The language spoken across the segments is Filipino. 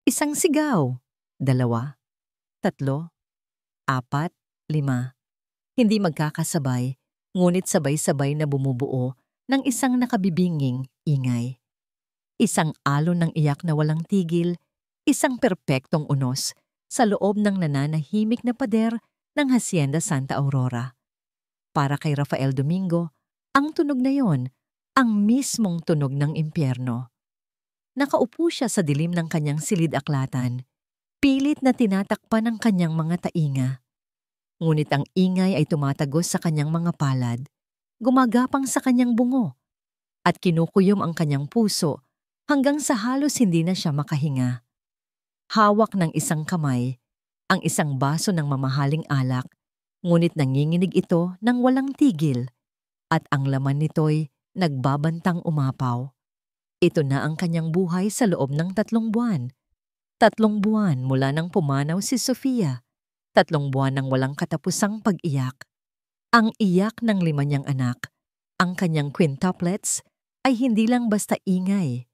Isang sigaw, 2, 3, 4, 5. Hindi magkakasabay, ngunit sabay-sabay na bumubuo ng isang nakabibinging ingay. Isang alon ng iyak na walang tigil, isang perpektong unos sa loob ng nananahimik na pader ng Hacienda Santa Aurora. Para kay Rafael Domingo, ang tunog na yon, ang mismong tunog ng impyerno. Nakaupo siya sa dilim ng kanyang silid-aklatan, pilit na tinatakpan ng kanyang mga tainga. Ngunit ang ingay ay tumatagos sa kanyang mga palad, gumagapang sa kanyang bungo, at kinukuyom ang kanyang puso hanggang sa halos hindi na siya makahinga. Hawak ng isang kamay, ang isang baso ng mamahaling alak, ngunit nanginginig ito ng walang tigil, at ang laman nito'y nagbabantang umapaw. Ito na ang kanyang buhay sa loob ng 3 buwan. 3 buwan mula nang pumanaw si Sofia. 3 buwan ng walang katapusang pag-iyak. Ang iyak ng 5 niyang anak, ang kanyang quintuplets, ay hindi lang basta ingay.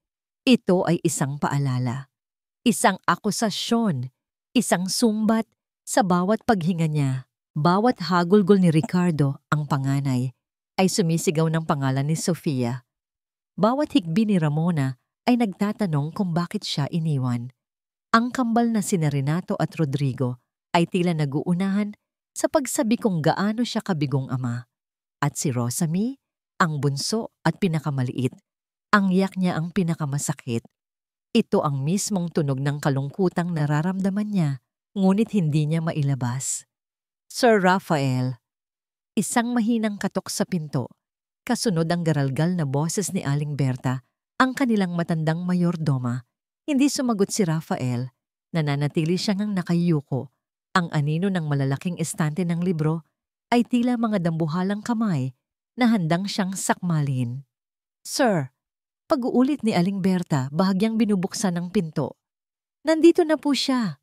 Ito ay isang paalala, isang akusasyon, isang sumbat sa bawat paghinga niya. Bawat hagulgol ni Ricardo, ang panganay, ay sumisigaw ng pangalan ni Sofia. Bawat hikbi ni Ramona ay nagtatanong kung bakit siya iniwan. Ang kambal na sina Renato at Rodrigo ay tila naguunahan sa pagsabi kung gaano siya kabigong ama. At si Rosamie, ang bunso at pinakamaliit, ang iyak niya ang pinakamasakit. Ito ang mismong tunog ng kalungkutang nararamdaman niya, ngunit hindi niya mailabas. Sir Rafael, isang mahinang katok sa pinto. Kasunod ang garalgal na boses ni Aling Berta, ang kanilang matandang mayordoma. Hindi sumagot si Rafael. Nananatili siyang nakayuko. Ang anino ng malalaking estante ng libro ay tila mga dambuhalang kamay na handang siyang sakmalin. Sir, pag-uulit ni Aling Berta, bahagyang binubuksan ng pinto. Nandito na po siya.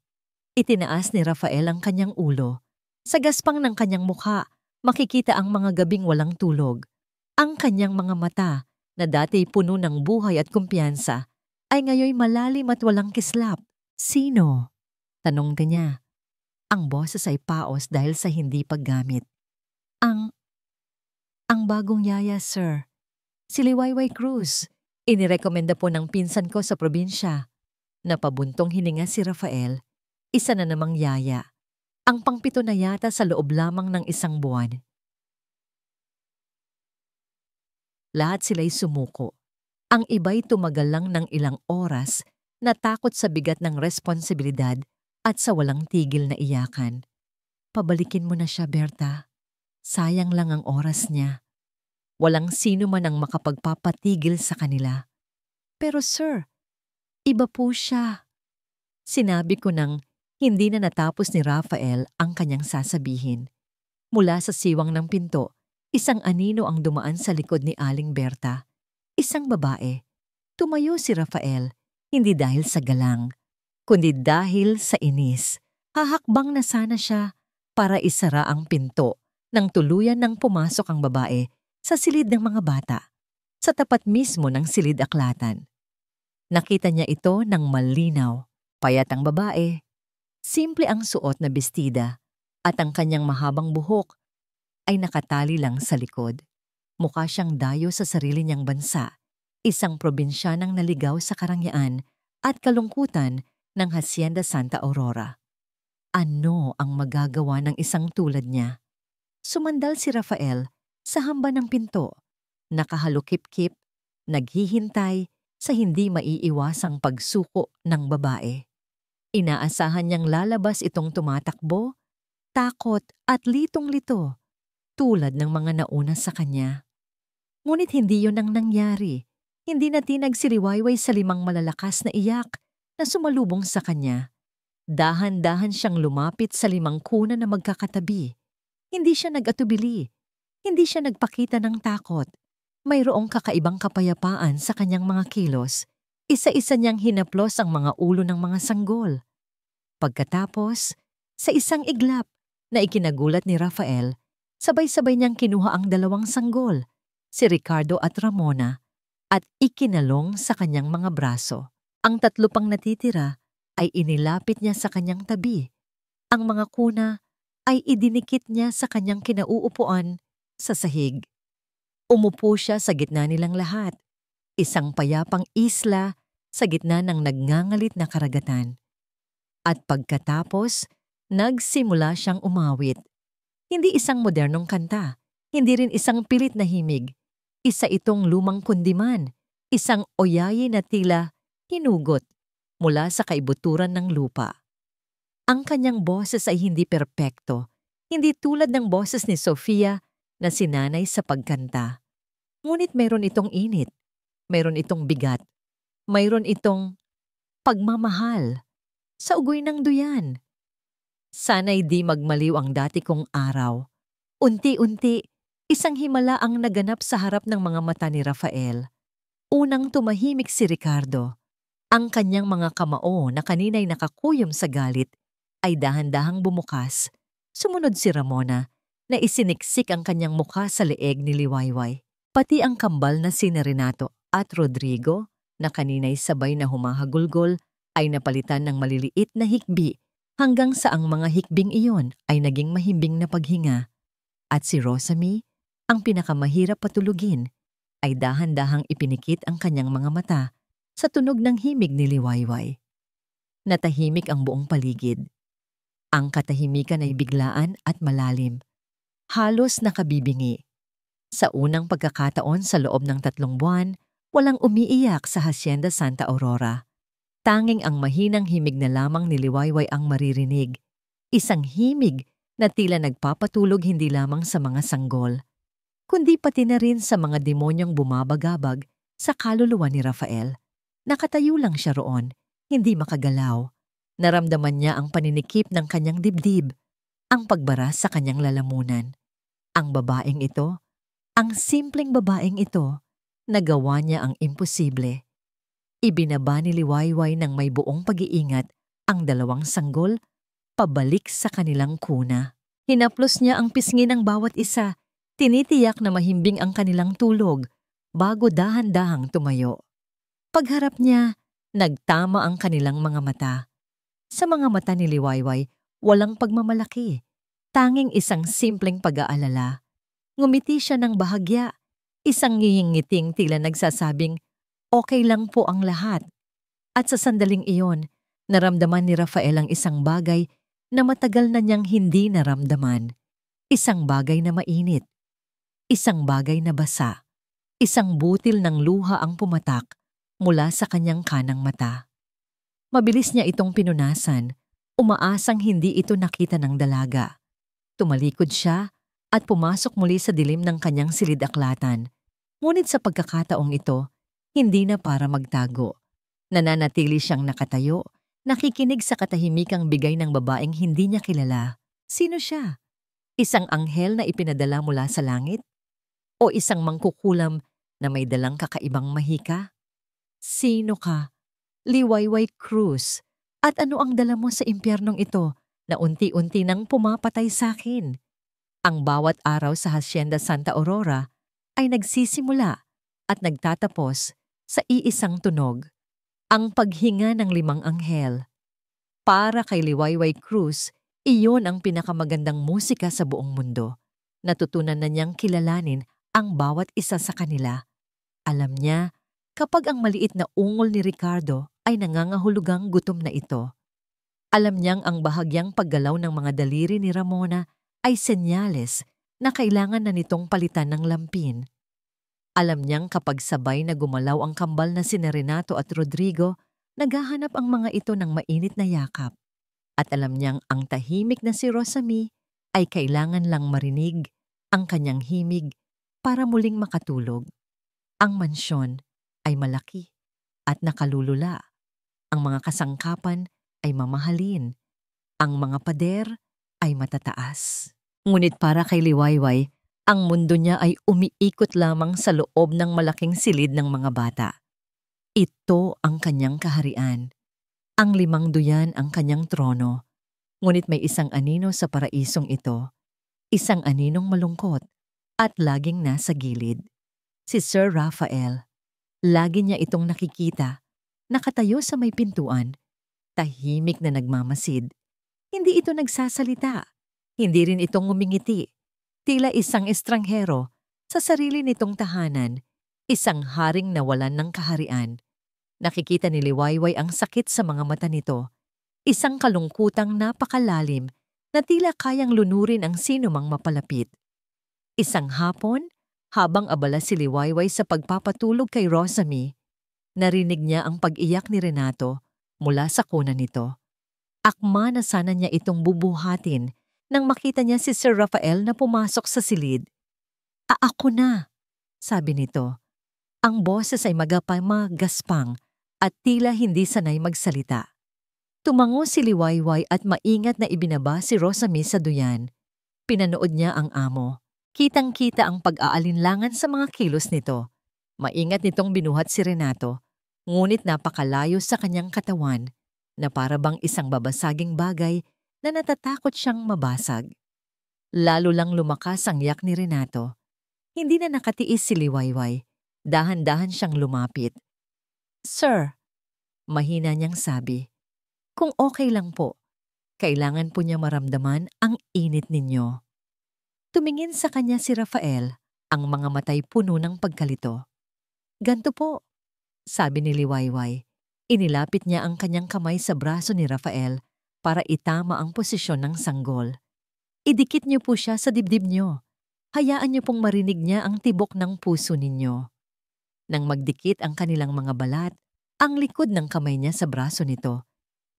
Itinaas ni Rafael ang kanyang ulo. Sa gaspang ng kanyang mukha, makikita ang mga gabing walang tulog. Ang kanyang mga mata, na dati puno ng buhay at kumpiyansa, ay ngayoy malalim at walang kislap. Sino? Tanong niya. Ang boses ay paos dahil sa hindi paggamit. Ang bagong yaya, sir. Si Liwayway Cruz. Inirekomenda po ng pinsan ko sa probinsya. Napabuntong hininga si Rafael. Isa na namang yaya. Ang pang-7 na yata sa loob lamang ng 1 buwan. Lahat sila'y sumuko. Ang iba'y tumagal lang ng ilang oras, natakot sa bigat ng responsibilidad at sa walang tigil na iyakan. Pabalikin mo na siya, Berta. Sayang lang ang oras niya. Walang sino man ang makapagpapatigil sa kanila. Pero sir, iba po siya. Sinabi ko nang hindi na natapos ni Rafael ang kanyang sasabihin. Mula sa siwang ng pinto, isang anino ang dumaan sa likod ni Aling Berta. Isang babae. Tumayo si Rafael, hindi dahil sa galang, kundi dahil sa inis. Hahakbang na sana siya para isara ang pinto nang tuluyan nang pumasok ang babae sa silid ng mga bata, sa tapat mismo ng silid-aklatan. Nakita niya ito ng malinaw. Payat ang babae. Simple ang suot na bestida at ang kanyang mahabang buhok ay nakatali lang sa likod. Mukha siyang dayo sa sarili niyang bansa, isang probinsyanang naligaw sa karangyaan at kalungkutan ng Hacienda Santa Aurora. Ano ang magagawa ng isang tulad niya? Sumandal si Rafael sa hamba ng pinto, nakahalukip-kip, naghihintay sa hindi maiiwasang pagsuko ng babae. Inaasahan niyang lalabas itong tumatakbo, takot at litong-lito, tulad ng mga nauna sa kanya. Ngunit hindi yon ang nangyari. Hindi natinag si Liwayway sa 5 malalakas na iyak na sumalubong sa kanya. Dahan-dahan siyang lumapit sa 5 kuna na magkakatabi. Hindi siya nag-atubili. Hindi siya nagpakita ng takot. Mayroong kakaibang kapayapaan sa kanyang mga kilos. Isa-isa niyang hinaplos ang mga ulo ng mga sanggol. Pagkatapos, sa isang iglap na ikinagulat ni Rafael, sabay-sabay niyang kinuha ang 2 sanggol, si Ricardo at Ramona, at ikinalong sa kanyang mga braso. Ang 3 pang natitira ay inilapit niya sa kanyang tabi. Ang mga kuna ay idinikit niya sa kanyang kinauupuan sa sahig. Umupo siya sa gitna nilang lahat, isang payapang isla sa gitna ng nagngangalit na karagatan. At pagkatapos, nagsimula siyang umawit. Hindi isang modernong kanta, hindi rin isang pilit na himig. Isa itong lumang kundiman, isang oyayi na tila hinugot mula sa kaibuturan ng lupa. Ang kanyang boses ay hindi perpekto, hindi tulad ng boses ni Sofia na sinanay sa pagkanta. Ngunit mayroon itong init, mayroon itong bigat, mayroon itong pagmamahal sa ugoy ng duyan. Sana'y di magmaliw ang dati kong araw. Unti-unti, isang himala ang naganap sa harap ng mga mata ni Rafael. Unang tumahimik si Ricardo. Ang kanyang mga kamao na kanina'y nakakuyom sa galit ay dahan-dahang bumukas. Sumunod si Ramona na isiniksik ang kanyang mukha sa leeg ni Liwayway. Pati ang kambal na sina Renato at Rodrigo na kanina'y sabay na humahagulgol ay napalitan ng maliliit na hikbi hanggang sa ang mga hikbing iyon ay naging mahimbing na paghinga. At si Rosamie, ang pinakamahirap patulugin, ay dahan-dahang ipinikit ang kanyang mga mata sa tunog ng himig ni Liwayway. Natahimik ang buong paligid. Ang katahimikan ay biglaan at malalim. Halos nakabibingi. Sa unang pagkakataon sa loob ng 3 buwan, walang umiiyak sa Hacienda Santa Aurora. Tanging ang mahinang himig na lamang ni Liwayway ang maririnig. Isang himig na tila nagpapatulog hindi lamang sa mga sanggol, kundi pati na rin sa mga demonyong bumabagabag sa kaluluwa ni Rafael. Nakatayo lang siya roon, hindi makagalaw. Naramdaman niya ang paninikip ng kanyang dibdib, ang pagbara sa kanyang lalamunan. Ang babaeng ito, ang simpleng babaeng ito, nagawa niya ang imposible. Ibinaba ni Liwayway ng may buong pag-iingat ang 2 sanggol pabalik sa kanilang kuna. Hinaplos niya ang pisngi ng bawat isa, tinitiyak na mahimbing ang kanilang tulog bago dahan-dahang tumayo. Pagharap niya, nagtama ang kanilang mga mata. Sa mga mata ni Liwayway, walang pagmamalaki, tanging isang simpleng pag-aalala. Ngumiti siya ng bahagya, isang ngiting tila nagsasabing, okay lang po ang lahat. At sa sandaling iyon, naramdaman ni Rafael ang isang bagay na matagal na niyang hindi naramdaman. Isang bagay na mainit, isang bagay na basa, isang butil ng luha ang pumatak mula sa kanyang kanang mata. Mabilis niya itong pinunasan, umaasang hindi ito nakita ng dalaga. Tumalikod siya at pumasok muli sa dilim ng kanyang silid-aklatan. Ngunit sa pagkakataong ito, hindi na para magtago. Nananatili siyang nakatayo, nakikinig sa katahimikang bigay ng babaeng hindi niya kilala. Sino siya? Isang anghel na ipinadala mula sa langit? O isang mangkukulam na may dalang kakaibang mahika? Sino ka? Liwayway Cruz. At ano ang dala mo sa impyernong ito na unti-unti nang pumapatay sa akin? Ang bawat araw sa Hacienda Santa Aurora ay nagsisimula at nagtatapos sa iisang tunog, ang paghinga ng 5 anghel. Para kay Liwayway Cruz, iyon ang pinakamagandang musika sa buong mundo. Natutunan na niyang kilalanin ang bawat isa sa kanila. Alam niya, kapag ang maliit na ungol ni Ricardo ay nangangahulugang gutom na ito. Alam niyang ang bahagyang paggalaw ng mga daliri ni Ramona ay senyales na kailangan na nitong palitan ng lampin. Alam niyang kapag sabay na gumalaw ang kambal na sina Renato at Rodrigo, naghahanap ang mga ito ng mainit na yakap. At alam niyang ang tahimik na si Rosamie ay kailangan lang marinig ang kanyang himig para muling makatulog. Ang mansyon ay malaki at nakalulula. Ang mga kasangkapan ay mamahalin. Ang mga pader ay matataas. Ngunit para kay Liwayway, ang mundo niya ay umiikot lamang sa loob ng malaking silid ng mga bata. Ito ang kanyang kaharian. Ang 5 duyan ang kanyang trono. Ngunit may isang anino sa paraisong ito. Isang aninong malungkot at laging nasa gilid. Si Sir Rafael. Lagi niya itong nakikita. Nakatayo sa may pintuan. Tahimik na nagmamasid. Hindi ito nagsasalita. Hindi rin ito ngumingiti. Tila isang estranghero sa sarili nitong tahanan, isang haring nawalan ng kaharian. Nakikita ni Liwayway ang sakit sa mga mata nito. Isang kalungkutang napakalalim na tila kayang lunurin ang sino mang mapalapit. Isang hapon, habang abala si Liwayway sa pagpapatulog kay Rosamie, narinig niya ang pag-iyak ni Renato mula sa kuna nito. Akma na sana niya itong bubuhatin nang makita niya si Sir Rafael na pumasok sa silid. Ako na," sabi nito. Ang boses ay magaspang at tila hindi sanay magsalita. Tumango si Liwayway at maingat na ibinaba si Rosamie sa duyan. Pinanood niya ang amo. Kitang-kita ang pag-aalinlangan sa mga kilos nito. Maingat nitong binuhat si Renato, ngunit napakalayo sa kanyang katawan na para bang isang babasaging bagay na natatakot siyang mabasag. Lalo lang lumakas ang yak ni Renato. Hindi na nakatiis si Liwayway. Dahan-dahan siyang lumapit. "Sir," mahina niyang sabi, "kung okay lang po, kailangan po niya maramdaman ang init ninyo." Tumingin sa kanya si Rafael, ang mga matay puno ng pagkalito. "Ganto po," sabi ni Liwayway. Inilapit niya ang kanyang kamay sa braso ni Rafael para itama ang posisyon ng sanggol. "Idikit niyo po siya sa dibdib niyo. Hayaan niyo pong marinig niya ang tibok ng puso ninyo." Nang magdikit ang kanilang mga balat, ang likod ng kamay niya sa braso nito,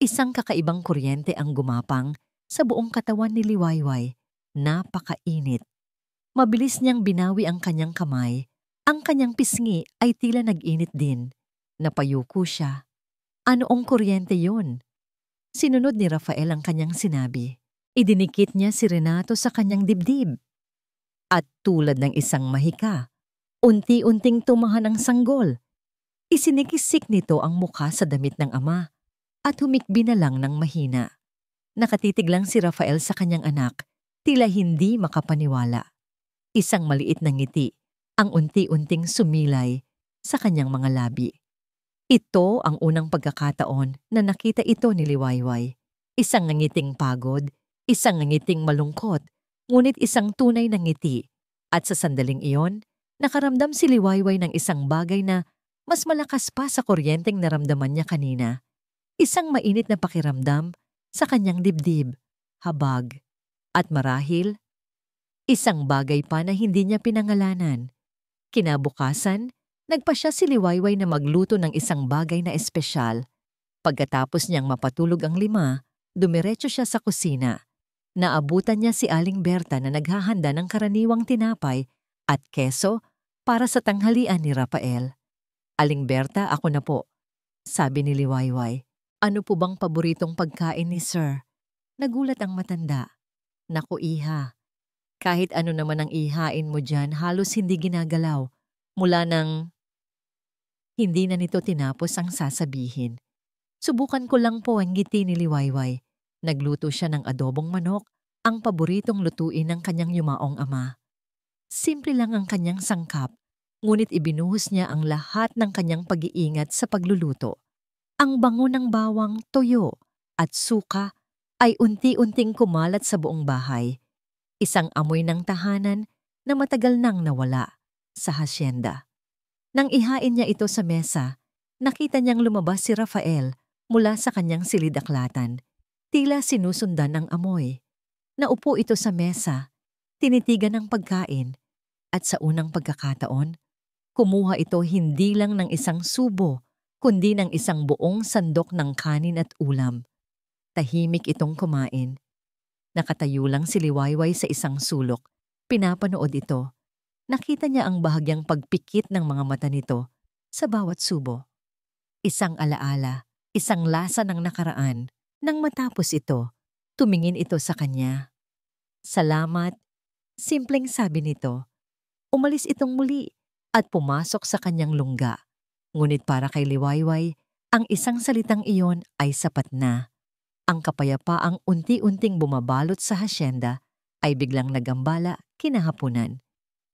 isang kakaibang kuryente ang gumapang sa buong katawan ni Liwayway. Napakainit. Mabilis niyang binawi ang kanyang kamay. Ang kanyang pisngi ay tila nag-init din. Napayuko siya. Anoong kuryente yun? Sinunod ni Rafael ang kanyang sinabi. Idinikit niya si Renato sa kanyang dibdib. At tulad ng isang mahika, unti-unting tumahan ang sanggol. Isinikisik nito ang mukha sa damit ng ama at humikbi na lang ng mahina. Nakatitig lang si Rafael sa kanyang anak, tila hindi makapaniwala. Isang maliit na ngiti ang unti-unting sumilay sa kanyang mga labi. Ito ang unang pagkakataon na nakita ito ni Liwayway. Isang ngiting pagod, isang ngiting malungkot, ngunit isang tunay na ngiti. At sa sandaling iyon, nakaramdam si Liwayway ng isang bagay na mas malakas pa sa kuryenteng naramdaman niya kanina. Isang mainit na pakiramdam sa kanyang dibdib, habag, at marahil, isang bagay pa na hindi niya pinangalanan. Kinabukasan, nagpa siya si Liwayway na magluto ng isang bagay na espesyal. Pagkatapos niyang mapatulog ang 5, dumiretso siya sa kusina. Naabutan niya si Aling Berta na naghahanda ng karaniwang tinapay at keso para sa tanghalian ni Rafael. "Aling Berta, ako na po," sabi ni Liwayway. "Ano po bang paboritong pagkain ni Sir?" Nagulat ang matanda. "Naku iha, kahit ano naman ang ihain mo dyan halos hindi ginagalaw." Mula nang hindi na nito tinapos ang sasabihin. "Subukan ko lang po," ang ngiti ni Liwayway. Nagluto siya ng adobong manok, ang paboritong lutuin ng kanyang yumaong ama. Simple lang ang kanyang sangkap, ngunit ibinuhos niya ang lahat ng kanyang pag-iingat sa pagluluto. Ang bango ng bawang, toyo, at suka ay unti-unting kumalat sa buong bahay. Isang amoy ng tahanan na matagal nang nawala sa hasyenda. Nang ihain niya ito sa mesa, nakita niyang lumabas si Rafael mula sa kanyang silid-aklatan. Tila sinusundan ng amoy. Naupo ito sa mesa, tinitigan ang pagkain, at sa unang pagkakataon, kumuha ito hindi lang ng isang subo, kundi ng isang buong sandok ng kanin at ulam. Tahimik itong kumain. Nakatayo lang si Liwayway sa isang sulok. Pinapanood ito. Nakita niya ang bahagyang pagpikit ng mga mata nito sa bawat subo. Isang alaala, isang lasa ng nakaraan. Nang matapos ito, tumingin ito sa kanya. "Salamat," simpleng sabi nito. Umalis itong muli at pumasok sa kanyang lungga. Ngunit para kay Liwayway, ang isang salitang iyon ay sapat na. Ang kapayapaang unti-unting bumabalot sa hasyenda ay biglang nagambala kinahapunan.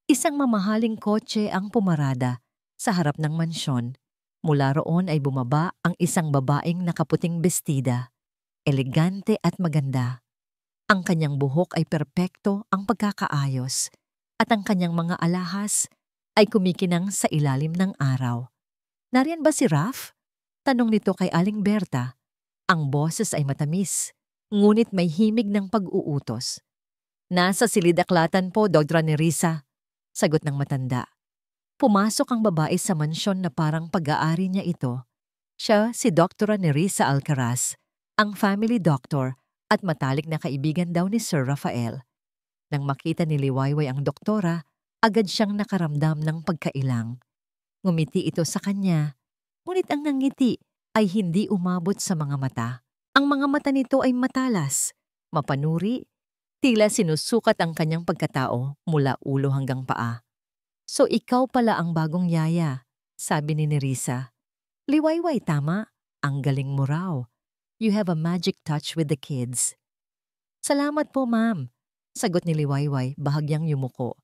Isang mamahaling kotse ang pumarada sa harap ng mansyon. Mula roon ay bumaba ang isang babaeng nakaputing bestida, elegante at maganda. Ang kanyang buhok ay perpekto ang pagkakaayos at ang kanyang mga alahas ay kumikinang sa ilalim ng araw. Nariyan ba si Raf? Tanong nito kay Aling Berta. Ang boses ay matamis, ngunit may himig ng pag-uutos. Nasa silid-aklatan po, Dr. Nerissa, sagot ng matanda. Pumasok ang babae sa mansyon na parang pag-aari niya ito. Siya si Dr. Nerissa Alcaraz, ang family doctor at matalik na kaibigan daw ni Sir Rafael. Nang makita ni Liwayway ang doktora, agad siyang nakaramdam ng pagkailang. Ngumiti ito sa kanya, ngunit ang ngiti ay hindi umabot sa mga mata. Ang mga mata nito ay matalas, mapanuri, tila sinusukat ang kanyang pagkatao mula ulo hanggang paa. So ikaw pala ang bagong yaya, sabi ni Nerissa. Liwayway, tama. Ang galing mo raw. You have a magic touch with the kids. Salamat po, ma'am, sagot ni Liwayway bahagyang yumuko.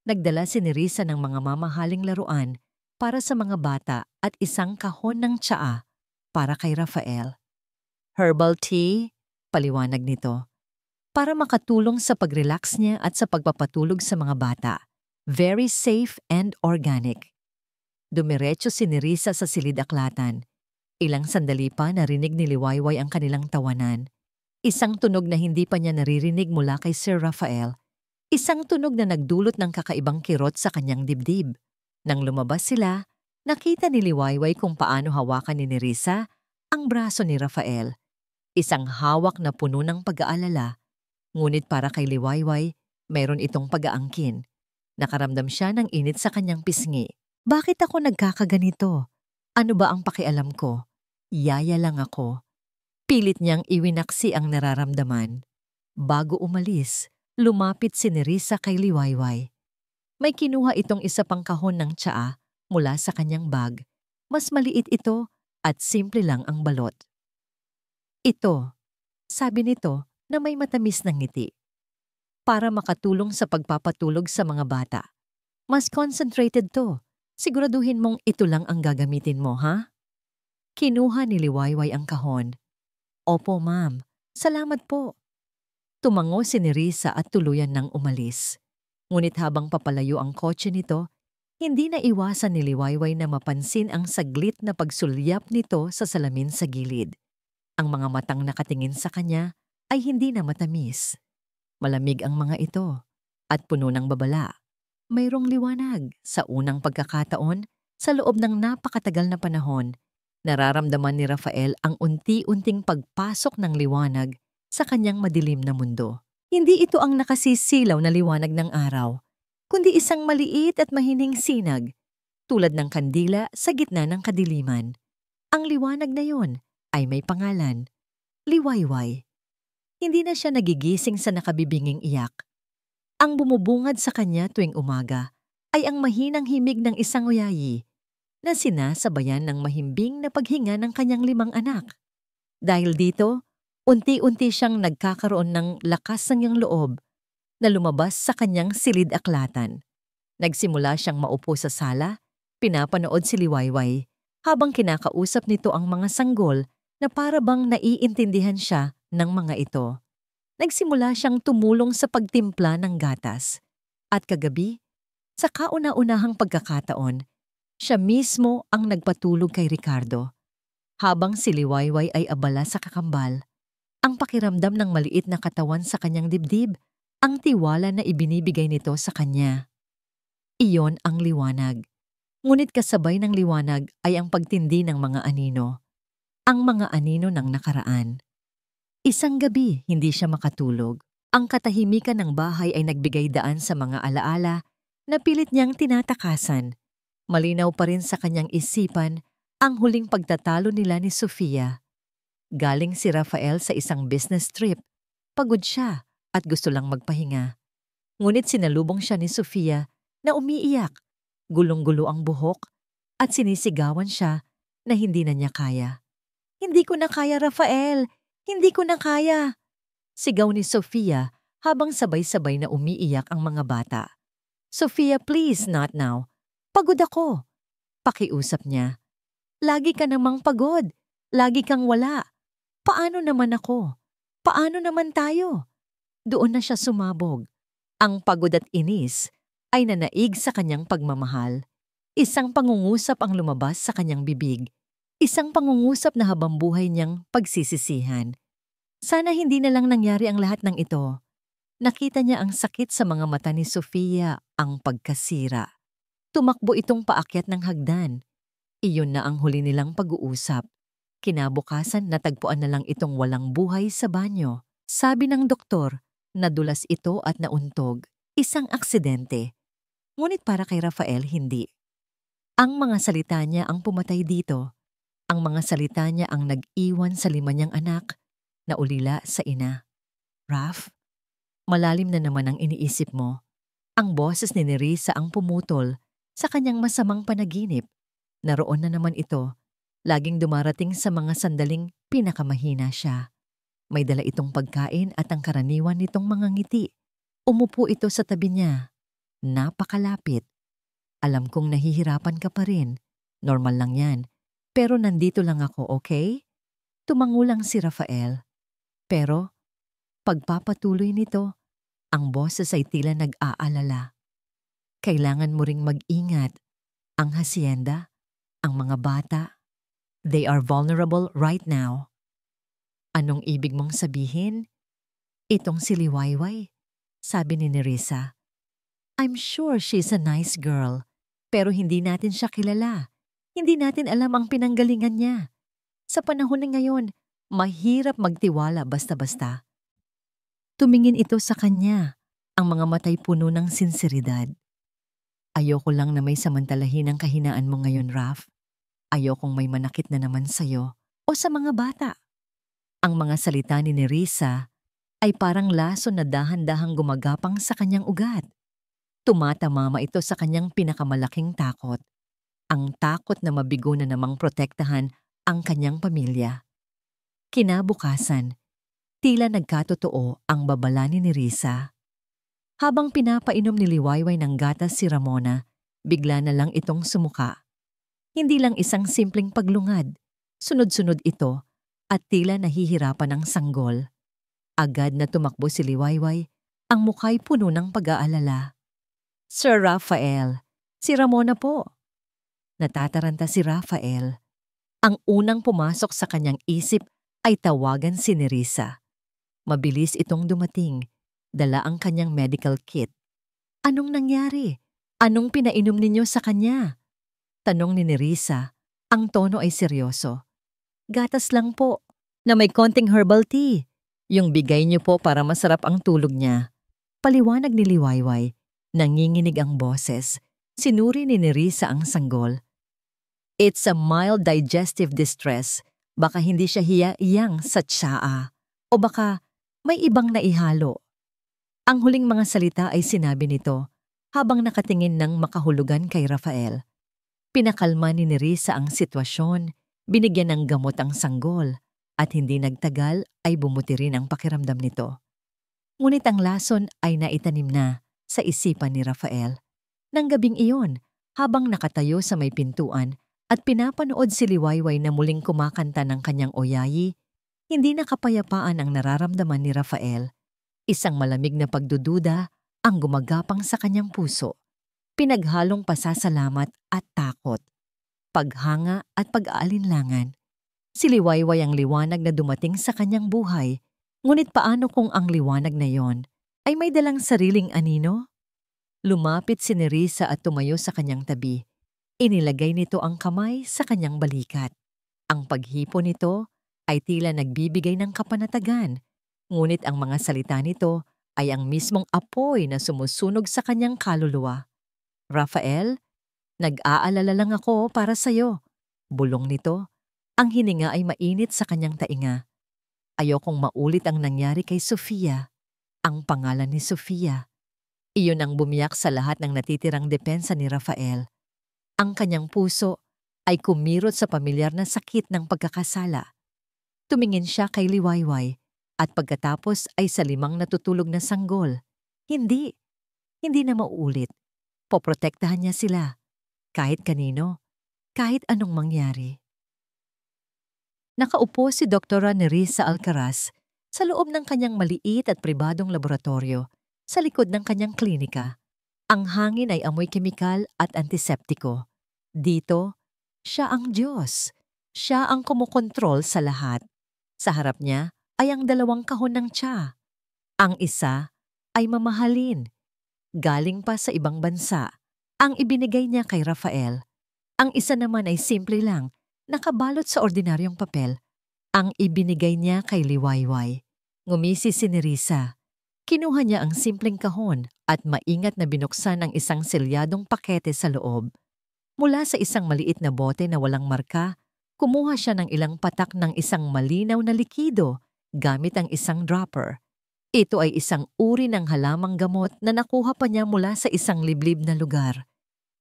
Nagdala si Nerissa ng mga mamahaling laruan para sa mga bata at isang kahon ng tsaa para kay Rafael. Herbal tea, paliwanag nito, para makatulong sa pag-relax niya at sa pagpapatulog sa mga bata. Very safe and organic. Dumiretso si Nerissa sa silid-aklatan. Ilang sandali pa narinig ni Liwayway ang kanilang tawanan. Isang tunog na hindi pa niya naririnig mula kay Sir Rafael. Isang tunog na nagdulot ng kakaibang kirot sa kanyang dibdib. Nang lumabas sila, nakita ni Liwayway kung paano hawakan ni Nerissa ang braso ni Rafael. Isang hawak na puno ng pag-aalala. Ngunit para kay Liwayway, mayroon itong pag-aangkin. Nakaramdam siya ng init sa kanyang pisngi. Bakit ako nagkakaganito? Ano ba ang pakialam ko? Yaya lang ako. Pilit niyang iwinaksi ang nararamdaman. Bago umalis, lumapit si Nerissa kay Liwayway. May kinuha itong isa pang kahon ng tsaa mula sa kanyang bag. Mas maliit ito at simple lang ang balot. Ito, sabi nito na may matamis na ngiti. Para makatulong sa pagpapatulog sa mga bata. Mas concentrated to. Siguraduhin mong ito lang ang gagamitin mo, ha? Kinuha ni Liwayway ang kahon. Opo, ma'am. Salamat po. Tumango si Nerissa at tuluyan nang umalis. Ngunit habang papalayo ang kotse nito, hindi na iwasan ni Liwayway na mapansin ang saglit na pagsulyap nito sa salamin sa gilid. Ang mga matang nakatingin sa kanya ay hindi na matamis. Malamig ang mga ito at puno ng babala. Mayroong liwanag sa unang pagkakataon sa loob ng napakatagal na panahon. Nararamdaman ni Rafael ang unti-unting pagpasok ng liwanag sa kanyang madilim na mundo. Hindi ito ang nakasisilaw na liwanag ng araw, kundi isang maliit at mahining sinag, tulad ng kandila sa gitna ng kadiliman. Ang liwanag na yon ay may pangalan, Liwayway. Hindi na siya nagigising sa nakabibinging iyak. Ang bumubungad sa kanya tuwing umaga ay ang mahinang himig ng isang uyayi na sinasabayan ng mahimbing na paghinga ng kanyang 5 anak. Dahil dito, unti-unti siyang nagkakaroon ng lakas ng iyang loob na lumabas sa kanyang silid-aklatan. Nagsimula siyang maupo sa sala, pinapanood si Liwayway habang kinakausap nito ang mga sanggol na para bang naiintindihan siya ng mga ito. Nagsimula siyang tumulong sa pagtimpla ng gatas. At kagabi, sa kauna-unahang pagkakataon, siya mismo ang nagpatulog kay Ricardo. Habang si Liwayway ay abala sa kakambal, ang pakiramdam ng maliit na katawan sa kanyang dibdib, ang tiwala na ibinibigay nito sa kanya. Iyon ang liwanag. Ngunit kasabay ng liwanag ay ang pagtindi ng mga anino. Ang mga anino ng nakaraan. Isang gabi, hindi siya makatulog. Ang katahimikan ng bahay ay nagbigay daan sa mga alaala na pilit niyang tinatakasan. Malinaw pa rin sa kanyang isipan ang huling pagtatalo nila ni Sofia. Galing si Rafael sa isang business trip. Pagod siya at gusto lang magpahinga. Ngunit sinalubong siya ni Sofia na umiiyak, gulong-gulo ang buhok at sinisigawan siya na hindi na niya kaya. Hindi ko na kaya, Rafael! Hindi ko na kaya! Sigaw ni Sofia habang sabay-sabay na umiiyak ang mga bata. Sofia, please, not now. Pagod ako. Pakiusap niya. Lagi ka namang pagod. Lagi kang wala. Paano naman ako? Paano naman tayo? Doon na siya sumabog. Ang pagod at inis ay nanaig sa kanyang pagmamahal. Isang pangungusap ang lumabas sa kanyang bibig. Isang pangungusap na habang buhay niyang pagsisisihan. Sana hindi na lang nangyari ang lahat ng ito. Nakita niya ang sakit sa mga mata ni Sofia, ang pagkasira. Tumakbo itong paakyat ng hagdan. Iyon na ang huli nilang pag-uusap. Kinabukasan natagpuan na lang itong walang buhay sa banyo. Sabi ng doktor, nadulas ito at nauntog. Isang aksidente. Ngunit para kay Rafael, hindi. Ang mga salita niya ang pumatay dito. Ang mga salita niya ang nag-iwan sa 5 niyang anak na ulila sa ina. Raf, malalim na naman ang iniisip mo. Ang boses ni Nerissa ang pumutol sa kanyang masamang panaginip. Naroon na naman ito. Laging dumarating sa mga sandaling pinakamahina siya. May dala itong pagkain at ang karaniwan nitong mga ngiti. Umupo ito sa tabi niya. Napakalapit. Alam kong nahihirapan ka pa rin. Normal lang yan. Pero nandito lang ako, okay? Tumangulang si Rafael. Pero, pagpapatuloy nito, ang boses ay tila nag-aalala. Kailangan mo ring mag-ingat. Ang hasyenda, ang mga bata, they are vulnerable right now. Anong ibig mong sabihin? Itong si Liwayway, sabi ni Nerissa. I'm sure she's a nice girl, pero hindi natin siya kilala. Hindi natin alam ang pinanggalingan niya. Sa panahon na ngayon, mahirap magtiwala basta-basta. Tumingin ito sa kanya, ang mga matay puno ng sinseridad. Ayoko lang na may samantalahin ang kahinaan mo ngayon, Raf. Ayokong may manakit na naman sa'yo o sa mga bata. Ang mga salita ni Nerissa ay parang laso na dahan-dahang gumagapang sa kanyang ugat. Tumatamama ito sa kanyang pinakamalaking takot. Ang takot na mabigo na namang protektahan ang kanyang pamilya. Kinabukasan, tila nagkatotoo ang babala ni Nerissa. Habang pinapainom ni Liwayway ng gatas si Ramona, bigla na lang itong sumuka. Hindi lang isang simpleng paglungad, sunod-sunod ito at tila nahihirapan ang sanggol. Agad na tumakbo si Liwayway, ang mukha'y puno ng pag-aalala. Sir Rafael, si Ramona po. Natataranta si Rafael. Ang unang pumasok sa kanyang isip ay tawagan si Nerissa. Mabilis itong dumating, dala ang kanyang medical kit. Anong nangyari? Anong pinainom ninyo sa kanya? Tanong ni Nerissa, ang tono ay seryoso. Gatas lang po, na may konting herbal tea. Yung bigay niyo po para masarap ang tulog niya. Paliwanag ni Liwayway, nanginginig ang boses. Sinuri ni Nerissa ang sanggol. It's a mild digestive distress. Baka hindi siya hiya-iyang sa tsaa. O baka may ibang naihalo. Ang huling mga salita ay sinabi nito habang nakatingin ng makahulugan kay Rafael. Pinakalma ni Nerissa ang sitwasyon, binigyan ng gamot ang sanggol, at hindi nagtagal ay bumuti rin ang pakiramdam nito. Ngunit ang lason ay naitanim na sa isipan ni Rafael. Nang gabing iyon, habang nakatayo sa may pintuan at pinapanood si Liwayway na muling kumakanta ng kanyang oyayi, hindi nakapayapaan ang nararamdaman ni Rafael. Isang malamig na pagdududa ang gumagapang sa kanyang puso. Pinaghalong pasasalamat at takot, paghanga at pag-aalinlangan. Si Liwayway ang liwanag na dumating sa kanyang buhay, ngunit paano kung ang liwanag na yon ay may dalang sariling anino? Lumapit si Nerissa at tumayo sa kanyang tabi. Inilagay nito ang kamay sa kanyang balikat. Ang paghipo nito ay tila nagbibigay ng kapanatagan, ngunit ang mga salita nito ay ang mismong apoy na sumusunog sa kanyang kaluluwa. Rafael, nag-aalala lang ako para sa'yo. Bulong nito. Ang hininga ay mainit sa kanyang tainga. Ayokong maulit ang nangyari kay Sofia. Ang pangalan ni Sofia. Iyon ang bumiyak sa lahat ng natitirang depensa ni Rafael. Ang kanyang puso ay kumirot sa pamilyar na sakit ng pagkakasala. Tumingin siya kay Liwayway at pagkatapos ay sa 5 natutulog na sanggol. Hindi na mauulit. Poprotektahan niya sila. Kahit kanino, kahit anong mangyari. Nakaupo si Dr. Nerissa Alcaraz sa loob ng kanyang maliit at pribadong laboratorio sa likod ng kanyang klinika. Ang hangin ay amoy kemikal at antiseptiko. Dito, siya ang Diyos. Siya ang kumukontrol sa lahat. Sa harap niya ay ang 2 kahon ng tsa. Ang isa ay mamahalin. Galing pa sa ibang bansa. Ang ibinigay niya kay Rafael. Ang isa naman ay simple lang, nakabalot sa ordinaryong papel. Ang ibinigay niya kay Liwayway. Ngumisi si Nerissa. Kinuha niya ang simpleng kahon at maingat na binuksan ang isang selyadong pakete sa loob. Mula sa isang maliit na bote na walang marka, kumuha siya ng ilang patak ng isang malinaw na likido gamit ang isang dropper. Ito ay isang uri ng halamang gamot na nakuha pa niya mula sa isang liblib na lugar.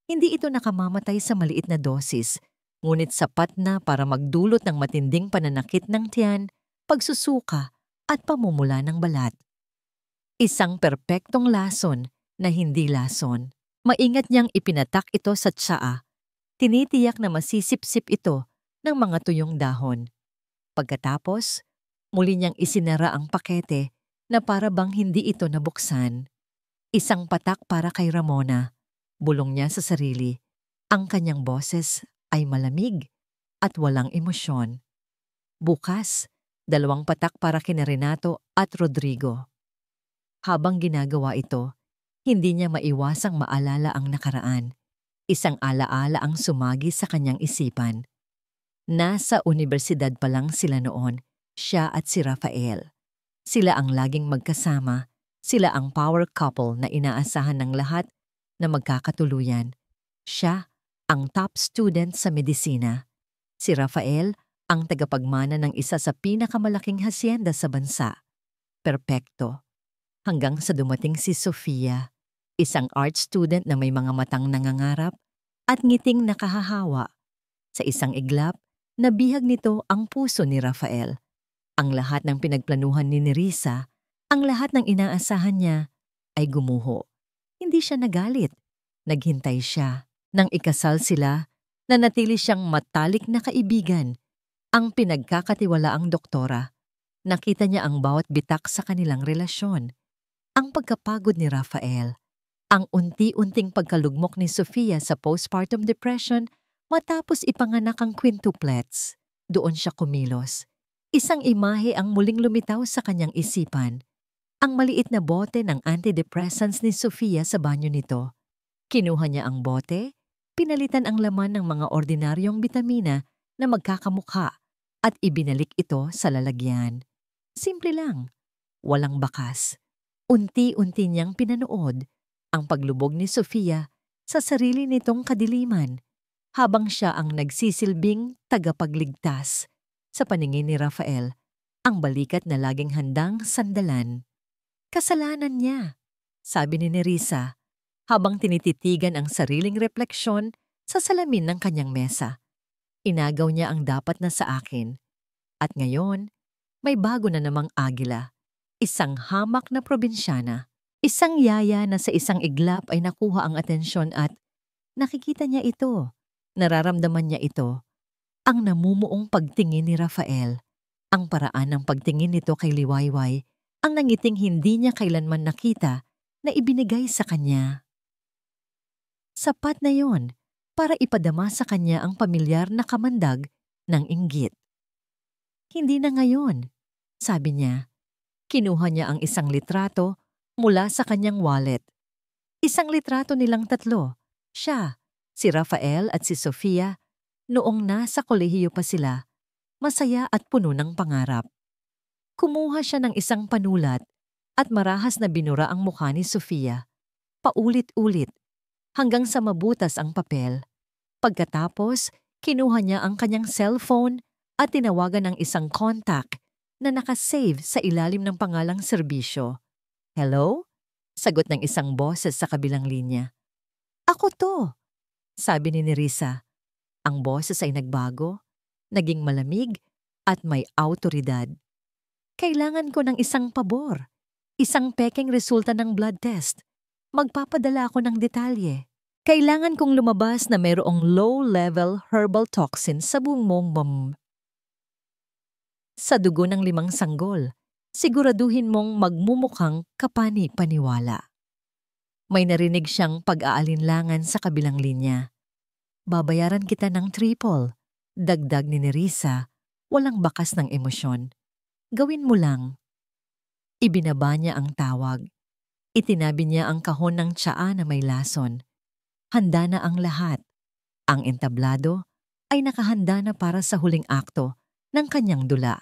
Hindi ito nakamamatay sa maliit na dosis, ngunit sapat na para magdulot ng matinding pananakit ng tiyan, pagsusuka at pamumula ng balat. Isang perpektong lason na hindi lason. Maingat niyang ipinatak ito sa tsaa. Tinitiyak na masisipsip ito ng mga tuyong dahon. Pagkatapos, muli niyang isinara ang pakete na para bang hindi ito nabuksan. Isang patak para kay Ramona. Bulong niya sa sarili. Ang kanyang boses ay malamig at walang emosyon. Bukas, 2 patak para kina Renato at Rodrigo. Habang ginagawa ito, hindi niya maiwasang maalala ang nakaraan. Isang alaala ang sumagi sa kanyang isipan. Nasa universidad pa lang sila noon, siya at si Rafael. Sila ang laging magkasama, sila ang power couple na inaasahan ng lahat na magkakatuluyan. Siya ang top student sa medisina. Si Rafael ang tagapagmana ng isa sa pinakamalaking hasyenda sa bansa. Perpekto. Hanggang sa dumating si Sofia, isang art student na may mga matang nangangarap at ngiting nakahahawa. Sa isang iglap, nabihag nito ang puso ni Rafael. Ang lahat ng pinagplanuhan ni Nerissa, ang lahat ng inaasahan niya, ay gumuho. Hindi siya nagalit. Naghintay siya. Nang ikasal sila, nanatili siyang matalik na kaibigan. Ang pinagkakatiwalaang doktora. Nakita niya ang bawat bitak sa kanilang relasyon. Ang pagkapagod ni Rafael, ang unti-unting pagkalugmok ni Sofia sa postpartum depression matapos ipanganak ang quintuplets. Doon siya kumilos. Isang imahe ang muling lumitaw sa kanyang isipan. Ang maliit na bote ng antidepressants ni Sofia sa banyo nito. Kinuha niya ang bote, pinalitan ang laman ng mga ordinaryong bitamina na magkakamukha at ibinalik ito sa lalagyan. Simple lang, walang bakas. Unti-unti niyang pinanood ang paglubog ni Sofia sa sarili nitong kadiliman habang siya ang nagsisilbing tagapagligtas. Sa paningin ni Rafael, ang balikat na laging handang sandalan. Kasalanan niya, sabi ni Nerissa, habang tinititigan ang sariling refleksyon sa salamin ng kanyang mesa. Inagaw niya ang dapat na sa akin. At ngayon, may bago na namang agila. Isang hamak na probinsyana. Isang yaya na sa isang iglap ay nakuha ang atensyon at nakikita niya ito. Nararamdaman niya ito. Ang namumuong pagtingin ni Rafael. Ang paraan ng pagtingin nito kay Liwayway. Ang nangiting hindi niya kailanman nakita na ibinigay sa kanya. Sapat na yon para ipadama sa kanya ang pamilyar na kamandag ng inggit. Hindi na ngayon, sabi niya. Kinuha niya ang isang litrato mula sa kanyang wallet. Isang litrato nilang 3. Siya, si Rafael at si Sofia, noong nasa kolehiyo pa sila, masaya at puno ng pangarap. Kumuha siya ng isang panulat at marahas na binura ang mukha ni Sofia. Paulit-ulit, hanggang sa mabutas ang papel. Pagkatapos, kinuha niya ang kanyang cellphone at tinawagan ng isang contact na nakasave sa ilalim ng pangalang serbisyo. Hello? Sagot ng isang boses sa kabilang linya. Ako to, sabi ni Nerissa. Ang boses ay nagbago, naging malamig at may awtoridad. Kailangan ko ng isang pabor, isang pekeng resulta ng blood test. Magpapadala ako ng detalye. Kailangan kong lumabas na mayroong low-level herbal toxin sa buong mong Sa dugo ng 5 sanggol, siguraduhin mong magmumukhang kapani-paniwala. May narinig siyang pag-aalinlangan sa kabilang linya. Babayaran kita ng triple. Dagdag ni Nerissa, walang bakas ng emosyon. Gawin mo lang. Ibinaba niya ang tawag. Itinabi niya ang kahon ng tsaa na may lason. Handa na ang lahat. Ang entablado ay nakahanda na para sa huling akto ng kanyang dula.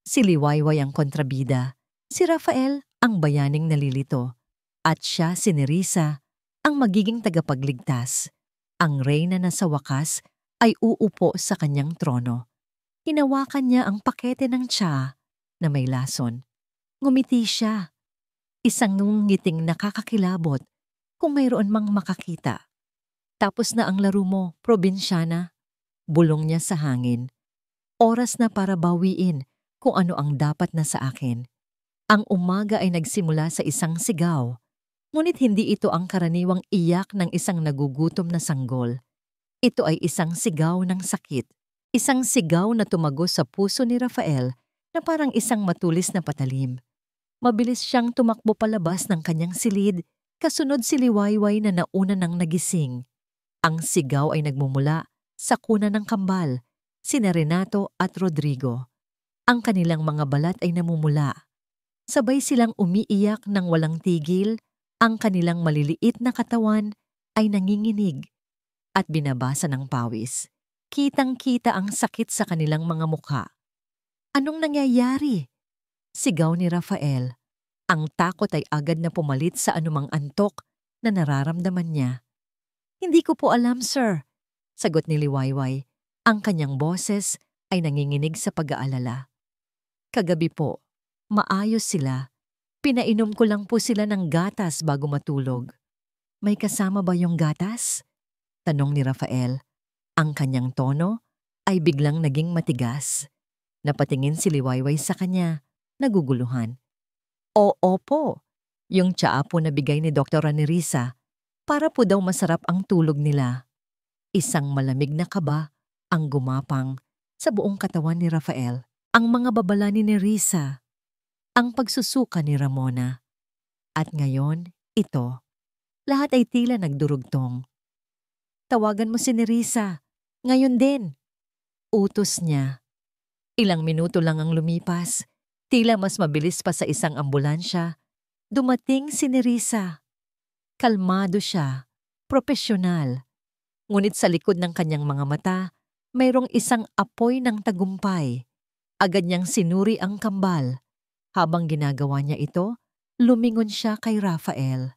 Si Liwayway ang kontrabida, si Rafael ang bayaning nalilito, at siya si Nerissa ang magiging tagapagligtas. Ang reyna na sa wakas ay uupo sa kanyang trono. Hinawakan niya ang pakete ng tsaa na may lason. Ngumiti siya. Isang ngiting nakakakilabot kung mayroon mang makakita. Tapos na ang laro mo, probinsyana. Bulong niya sa hangin. Oras na para bawiin kung ano ang dapat na sa akin. Ang umaga ay nagsimula sa isang sigaw. Ngunit hindi ito ang karaniwang iyak ng isang nagugutom na sanggol. Ito ay isang sigaw ng sakit. Isang sigaw na tumagos sa puso ni Rafael na parang isang matulis na patalim. Mabilis siyang tumakbo palabas ng kanyang silid, kasunod si Liwayway na nauna ng nagising. Ang sigaw ay nagmumula sa kuna ng kambal, sina Renato at Rodrigo. Ang kanilang mga balat ay namumula. Sabay silang umiiyak ng walang tigil, ang kanilang maliliit na katawan ay nanginginig at binabasa ng pawis. Kitang-kita ang sakit sa kanilang mga mukha. Anong nangyayari? Sigaw ni Rafael. Ang takot ay agad na pumalit sa anumang antok na nararamdaman niya. Hindi ko po alam, sir. Sagot ni Liwayway. Ang kanyang boses ay nanginginig sa pag-aalala. Kagabi po, maayos sila. Pinainom ko lang po sila ng gatas bago matulog. May kasama ba yung gatas? Tanong ni Rafael. Ang kanyang tono ay biglang naging matigas. Napatingin si Liwayway sa kanya, naguguluhan. Oo po, yung tsaa po na bigay ni Dr. Nerissa, para po daw masarap ang tulog nila. Isang malamig na kaba ang gumapang sa buong katawan ni Rafael. Ang mga babala ni Nerissa, ang pagsusuka ni Ramona. At ngayon, ito, lahat ay tila nagdurugtong. Tawagan mo si Nerissa, ngayon din. Utos niya. Ilang minuto lang ang lumipas, tila mas mabilis pa sa isang ambulansya. Dumating si Nerissa. Kalmado siya, propesyonal. Ngunit sa likod ng kanyang mga mata, mayroong isang apoy ng tagumpay. Agad niyang sinuri ang kambal. Habang ginagawa niya ito, lumingon siya kay Rafael.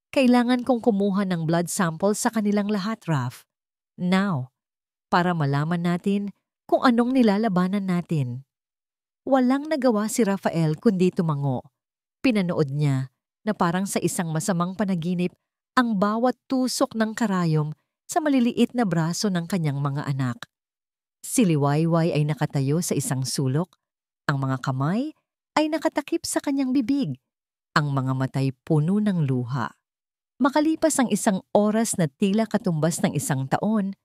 Kailangan kong kumuha ng blood sample sa kanilang lahat, Raf. Now, para malaman natin kung anong nilalabanan natin. Walang nagawa si Rafael kundi tumango. Pinanood niya na parang sa isang masamang panaginip ang bawat tusok ng karayom sa maliliit na braso ng kanyang mga anak. Si Liwayway ay nakatayo sa isang sulok. Ang mga kamay ay nakatakip sa kanyang bibig. Ang mga matay puno ng luha. Makalipas ang isang oras na tila katumbas ng isang taon,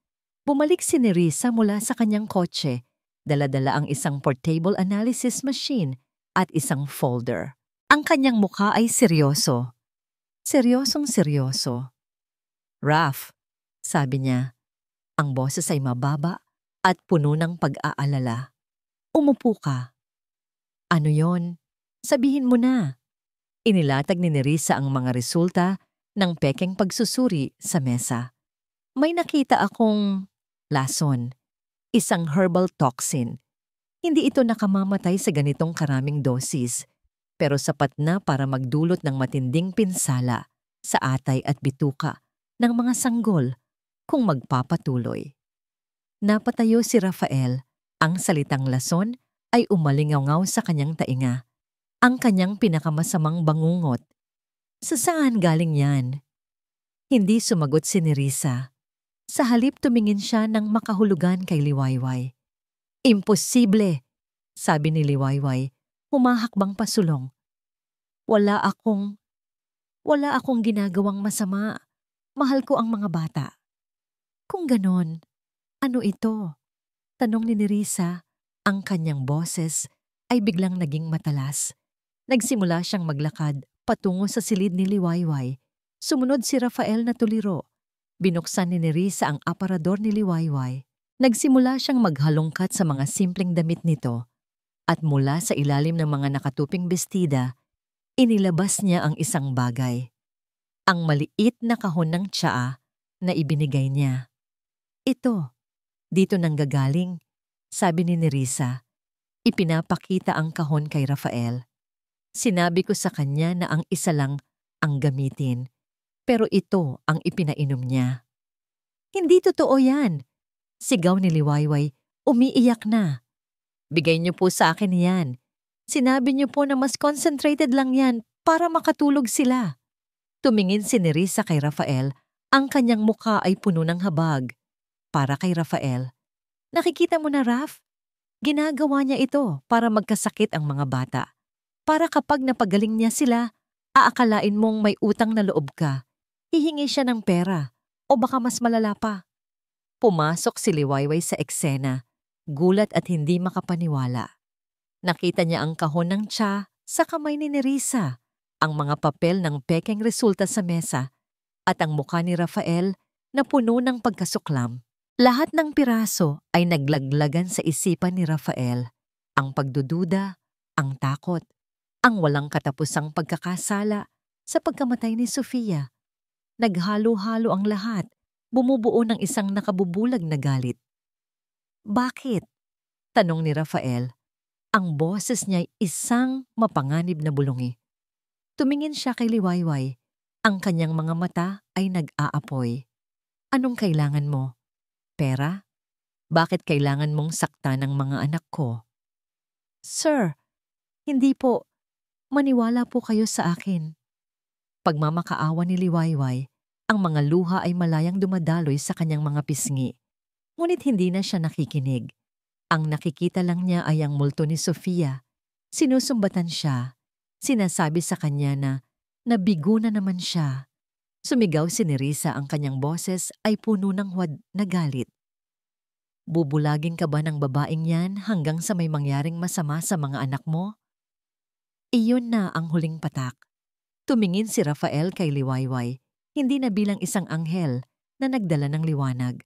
bumalik si Nerissa mula sa kanyang kotse. Dala-dala ang isang portable analysis machine at isang folder. Ang kanyang mukha ay seryoso. Seryosong seryoso. Raf, sabi niya. Ang boses ay mababa at puno ng pag-aalala. Umupo ka. Ano yon? Sabihin mo na. Inilatag ni Nerissa ang mga resulta ng pekeng pagsusuri sa mesa. May nakita akong lason, isang herbal toxin. Hindi ito nakamamatay sa ganitong karaming dosis, pero sapat na para magdulot ng matinding pinsala sa atay at bituka ng mga sanggol kung magpapatuloy. Napatayo si Rafael. Ang salitang lason ay umalingaw sa kanyang tainga. Ang kanyang pinakamasamang bangungot. Sa saan galing yan? Hindi sumagot si Nerissa. Sa halip tumingin siya ng makahulugan kay Liwayway. Imposible, sabi ni Liwayway, humahakbang pasulong. Wala akong ginagawang masama. Mahal ko ang mga bata. Kung ganon, ano ito? Tanong ni Nerissa, Ang kanyang boses ay biglang naging matalas. Nagsimula siyang maglakad patungo sa silid ni Liwayway. Sumunod si Rafael na tuliro. Binuksan ni Nerissa ang aparador ni Liwayway. Nagsimula siyang maghalongkat sa mga simpleng damit nito at mula sa ilalim ng mga nakatuping bestida, inilabas niya ang isang bagay. Ang maliit na kahon ng tsaa na ibinigay niya. Ito, dito nanggagaling, sabi ni Nerissa. Ipinapakita ang kahon kay Rafael. Sinabi ko sa kanya na ang isa lang ang gamitin, pero ito ang ipinainom niya. Hindi totoo yan, sigaw ni Liwayway, umiiyak na. Bigay niyo po sa akin yan. Sinabi niyo po na mas concentrated lang yan para makatulog sila. Tumingin si Nerissa kay Rafael, ang kanyang mukha ay puno ng habag. Para kay Rafael, nakikita mo na, Raf? Ginagawa niya ito para magkasakit ang mga bata. Para kapag napagaling niya sila, aakalain mong may utang na loob ka. Hihingi siya ng pera o baka mas malala pa. Pumasok si Liwayway sa eksena, gulat at hindi makapaniwala. Nakita niya ang kahon ng tsa sa kamay ni Nerissa, ang mga papel ng pekeng resulta sa mesa, at ang mukha ni Rafael na puno ng pagkasuklam. Lahat ng piraso ay naglaglagan sa isipan ni Rafael. Ang pagdududa, ang takot, ang walang katapusang pagkakasala sa pagkamatay ni Sofia. Naghalo-halo ang lahat, bumubuo ng isang nakabubulag na galit. Bakit? Tanong ni Rafael. Ang boses niya ay isang mapanganib na bulungi. Tumingin siya kay Liwayway. Ang kanyang mga mata ay nag-aapoy. Anong kailangan mo? Pera? Bakit kailangan mong sakta ng mga anak ko? Sir, hindi po. Maniwala po kayo sa akin. Pagmamakaawa ni Liwayway, ang mga luha ay malayang dumadaloy sa kanyang mga pisngi. Ngunit hindi na siya nakikinig. Ang nakikita lang niya ay ang multo ni Sofia. Sinusumbatan siya. Sinasabi sa kanya na nabigo na naman siya. Sumigaw si Nerissa, ang kanyang boses ay puno ng huwad na galit. Bubulagin ka ba ng babaeng yan hanggang sa may mangyaring masama sa mga anak mo? Iyon na ang huling patak. Tumingin si Rafael kay Liwayway, hindi na bilang isang anghel na nagdala ng liwanag,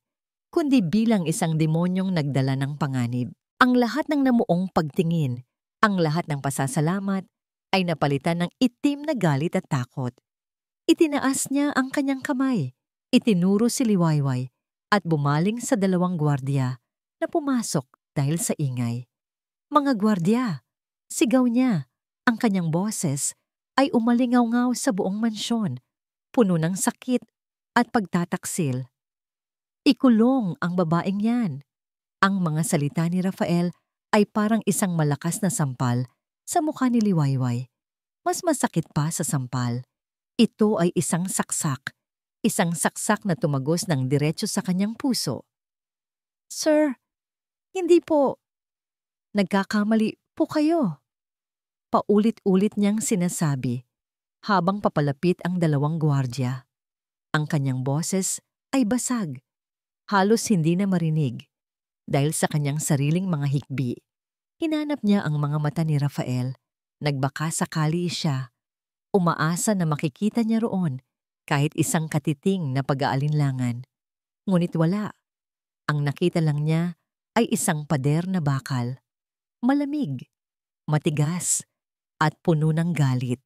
kundi bilang isang demonyong nagdala ng panganib. Ang lahat ng namuong pagtingin, ang lahat ng pasasalamat, ay napalitan ng itim na galit at takot. Itinaas niya ang kanyang kamay, itinuro si Liwayway at bumaling sa dalawang gwardiya na pumasok dahil sa ingay. Mga gwardiya, sigaw niya, ang kanyang boses ay umalingaw-ngaw sa buong mansyon, puno ng sakit at pagtataksil. Ikulong ang babaeng yan. Ang mga salita ni Rafael ay parang isang malakas na sampal sa mukha ni Liwayway. Mas masakit pa sa sampal. Ito ay isang saksak na tumagos ng diretso sa kanyang puso. Sir, hindi po. Nagkakamali po kayo. Paulit-ulit niyang sinasabi habang papalapit ang dalawang gwardiya. Ang kanyang boses ay basag. Halos hindi na marinig dahil sa kanyang sariling mga hikbi. Hinanap niya ang mga mata ni Rafael. Nagbaka sakali siya. Umaasa na makikita niya roon kahit isang katiting na pag-aalinlangan. Ngunit wala. Ang nakita lang niya ay isang pader na bakal. Malamig, matigas, at puno ng galit.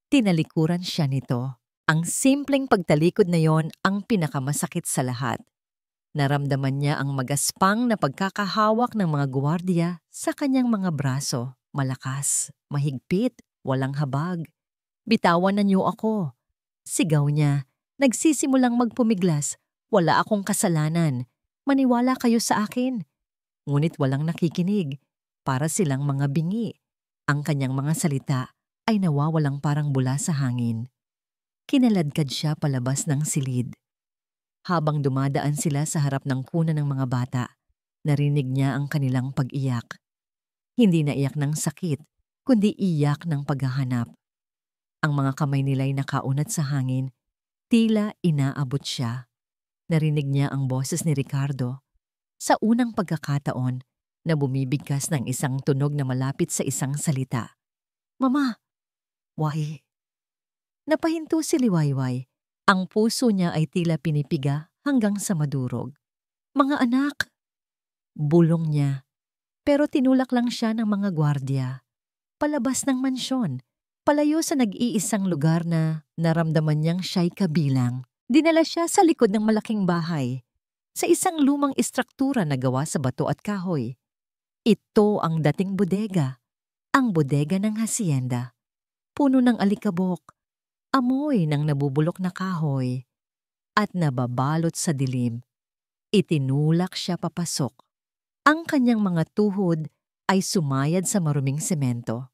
Tinalikuran siya nito. Ang simpleng pagtalikod na yon ang pinakamasakit sa lahat. Naramdaman niya ang magaspang na pagkakahawak ng mga gwardiya sa kanyang mga braso. Malakas, mahigpit, walang habag. Bitawan na niyo ako. Sigaw niya. Nagsisimulang magpumiglas. Wala akong kasalanan. Maniwala kayo sa akin. Ngunit walang nakikinig. Para silang mga bingi. Ang kanyang mga salita ay nawawalang parang bula sa hangin. Kinaladkad siya palabas ng silid. Habang dumadaan sila sa harap ng kuna ng mga bata, narinig niya ang kanilang pag-iyak. Hindi na iyak ng sakit, kundi iyak ng paghahanap. Ang mga kamay nila'y nakaunat sa hangin, tila inaabot siya. Narinig niya ang boses ni Ricardo. Sa unang pagkakataon, na bumibigkas ng isang tunog na malapit sa isang salita. Mama! Why? Napahinto si Liwayway. Ang puso niya ay tila pinipiga hanggang sa madurog. Mga anak! Bulong niya. Pero tinulak lang siya ng mga gwardya. Palabas ng mansyon. Palayo sa nag-iisang lugar na naramdaman niyang siya'y kabilang. Dinala siya sa likod ng malaking bahay. Sa isang lumang istruktura na gawa sa bato at kahoy. Ito ang dating bodega. Ang bodega ng hasyenda. Puno ng alikabok. Amoy ng nabubulok na kahoy. At nababalot sa dilim. Itinulak siya papasok. Ang kanyang mga tuhod ay sumayad sa maruming semento.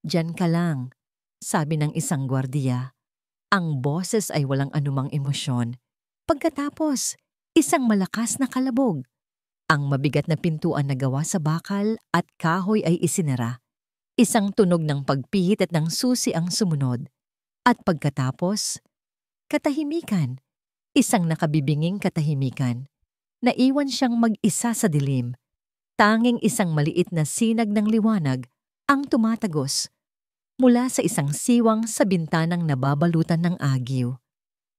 Diyan ka lang, sabi ng isang gwardiya. Ang boses ay walang anumang emosyon. Pagkatapos, isang malakas na kalabog. Ang mabigat na pintuan na gawa sa bakal at kahoy ay isinara. Isang tunog ng pagpihit at ng susi ang sumunod. At pagkatapos, katahimikan. Isang nakabibinging katahimikan. Naiwan siyang mag-isa sa dilim. Tanging isang maliit na sinag ng liwanag ang tumatagos mula sa isang siwang sa bintanang nababalutan ng agiw.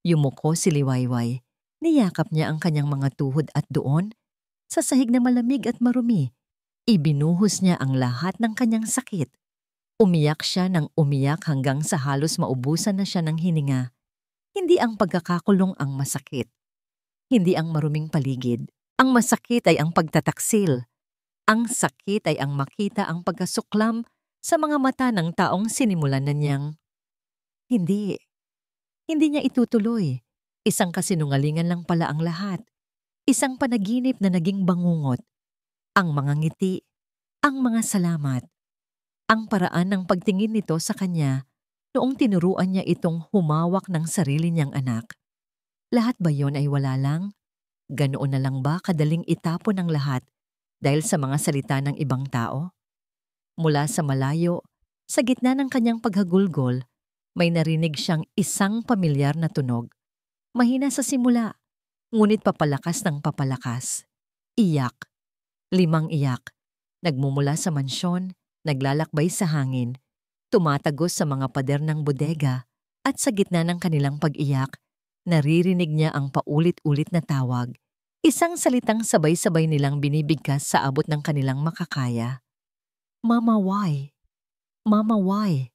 Yumuko si Liwayway. Niyakap niya ang kanyang mga tuhod at doon, sa sahig na malamig at marumi, ibinuhos niya ang lahat ng kanyang sakit. Umiyak siya ng umiyak hanggang sa halos maubusan na siya ng hininga. Hindi ang pagkakakulong ang masakit. Hindi ang maruming paligid. Ang masakit ay ang pagtataksil. Ang sakit ay ang makita ang pagkasuklam sa mga mata ng taong sinimulan na niyang. Hindi. Hindi niya itutuloy. Isang kasinungalingan lang pala ang lahat. Isang panaginip na naging bangungot. Ang mga ngiti. Ang mga salamat. Ang paraan ng pagtingin nito sa kanya noong tinuruan niya itong humawak ng sarili niyang anak. Lahat ba yon ay wala lang? Ganoon na lang ba kadaling itapon ang lahat dahil sa mga salita ng ibang tao? Mula sa malayo, sa gitna ng kanyang paghagulgol, may narinig siyang isang pamilyar na tunog. Mahina sa simula, ngunit papalakas ng papalakas. Iyak. 5 iyak. Nagmumula sa mansyon, naglalakbay sa hangin, tumatagos sa mga pader ng bodega, at sa gitna ng kanilang pag-iyak, naririnig niya ang paulit-ulit na tawag. Isang salitang sabay-sabay nilang binibigkas sa abot ng kanilang makakaya. Mama, why? Mama, why?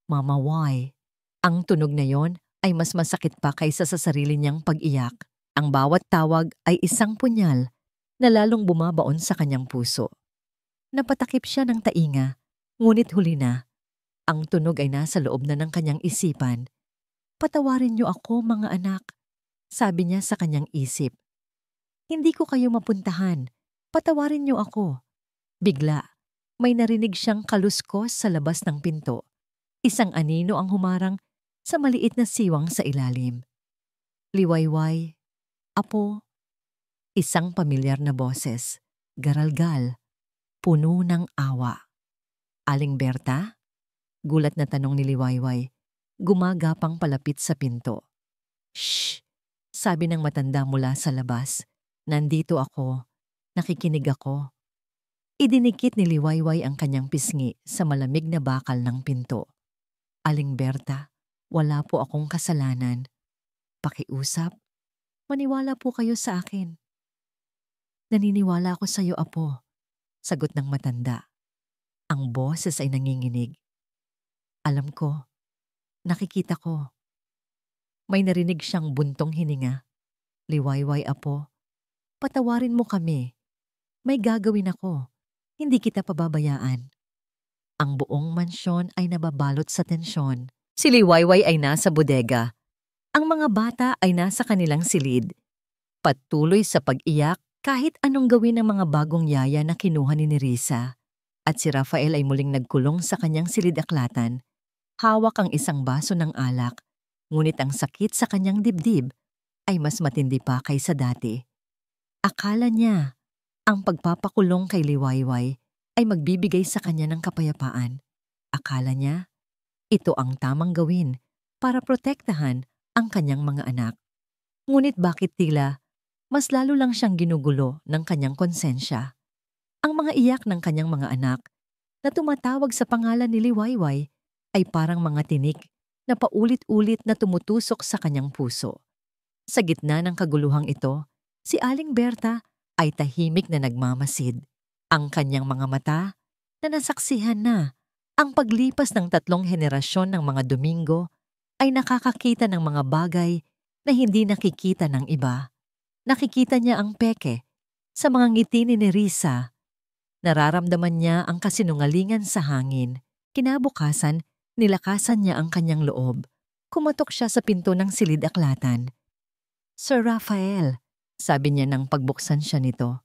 Mama, why? Ang tunog na yon ay mas masakit pa kaysa sa sarili niyang pag-iyak. Ang bawat tawag ay isang punyal na lalong bumabaon sa kanyang puso. Napatakip siya ng tainga, ngunit huli na. Ang tunog ay nasa loob na ng kanyang isipan. Patawarin niyo ako, mga anak, sabi niya sa kanyang isip. Hindi ko kayo mapuntahan. Patawarin niyo ako. Bigla, may narinig siyang kaluskos sa labas ng pinto. Isang anino ang humarang sa maliit na siwang sa ilalim. Liwayway, apo. Isang pamilyar na boses, garalgal, puno ng awa. Aling Berta? Gulat na tanong ni Liwayway, gumagapang palapit sa pinto. Shh! Sabi ng matanda mula sa labas. Nandito ako. Nakikinig ako. Idinikit ni Liwayway ang kanyang pisngi sa malamig na bakal ng pinto. Aling Berta, wala po akong kasalanan. Pakiusap, maniwala po kayo sa akin. Naniniwala ako sa iyo, apo, sagot ng matanda. Ang boses ay nanginginig. Alam ko, nakikita ko. May narinig siyang buntong hininga. Liwayway, apo, patawarin mo kami. May gagawin ako. Hindi kita pababayaan. Ang buong mansyon ay nababalot sa tensyon. Si Liwayway ay nasa bodega. Ang mga bata ay nasa kanilang silid. Patuloy sa pag-iyak kahit anong gawin ng mga bagong yaya na kinuha ni Nerissa. At si Rafael ay muling nagkulong sa kanyang silid-aklatan. Hawak ang isang baso ng alak, ngunit ang sakit sa kanyang dibdib ay mas matindi pa kaysa dati. Akala niya, ang pagpapakulong kay Liwayway ay magbibigay sa kanya ng kapayapaan. Akala niya, ito ang tamang gawin para protektahan ang kanyang mga anak. Ngunit bakit tila, mas lalo lang siyang ginugulo ng kanyang konsensya. Ang mga iyak ng kanyang mga anak na tumatawag sa pangalan ni Liwayway ay parang mga tinik na paulit-ulit na tumutusok sa kanyang puso. Sa gitna ng kaguluhang ito, si Aling Berta ay tahimik na nagmamasid. Ang kanyang mga mata na nasaksihan na ang paglipas ng 3 henerasyon ng mga Domingo ay nakakakita ng mga bagay na hindi nakikita ng iba. Nakikita niya ang peke sa mga ngiti ni Nerissa. Nararamdaman niya ang kasinungalingan sa hangin. Kinabukasan, nilakasan niya ang kanyang loob. Kumatok siya sa pinto ng silid-aklatan. "Sir Rafael," sabi niya nang pagbuksan siya nito.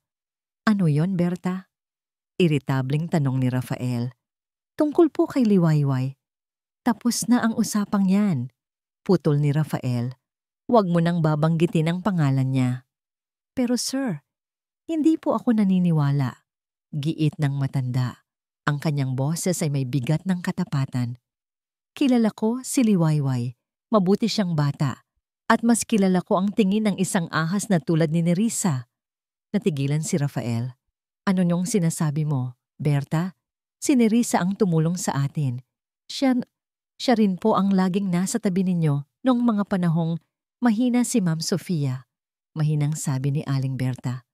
"Ano yon, Berta?" Iritableng tanong ni Rafael. "Tungkol po kay Liwayway." "Tapos na ang usapang yan," putol ni Rafael. "Huwag mo nang babanggitin ang pangalan niya." "Pero sir, hindi po ako naniniwala." Giit ng matanda. Ang kanyang boses ay may bigat ng katapatan. "Kilala ko si Liwayway. Mabuti siyang bata. At mas kilala ko ang tingin ng isang ahas na tulad ni Nerissa." Natigilan si Rafael. "Ano niyong sinasabi mo, Berta? Si Nerissa ang tumulong sa atin. Siya rin po ang laging nasa tabi ninyo noong mga panahong mahina si Ma'am Sofia." Mahinang sabi ni Aling Berta.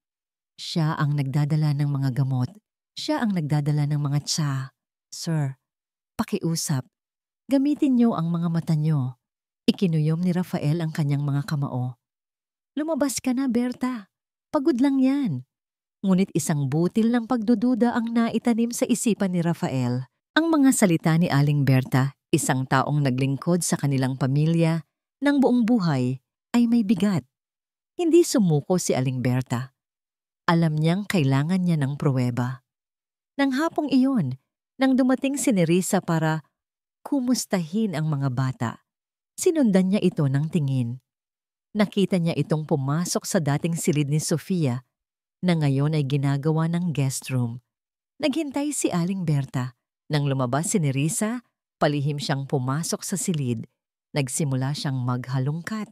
"Siya ang nagdadala ng mga gamot. Siya ang nagdadala ng mga tsa. Sir, pakiusap. Gamitin niyo ang mga mata niyo." Ikinuyom ni Rafael ang kanyang mga kamao. "Lumabas ka na, Berta. Pagod lang yan." Ngunit isang butil ng pagdududa ang naitanim sa isipan ni Rafael. Ang mga salita ni Aling Berta, isang taong naglingkod sa kanilang pamilya ng buong buhay, ay may bigat. Hindi sumuko si Aling Berta. Alam niyang kailangan niya ng pruweba. Nang hapong iyon, nang dumating si Nerissa para kumustahin ang mga bata, sinundan niya ito ng tingin. Nakita niya itong pumasok sa dating silid ni Sofia na ngayon ay ginagawa ng guest room. Naghintay si Aling Berta. Nang lumabas si Nerissa, palihim siyang pumasok sa silid. Nagsimula siyang maghalungkat.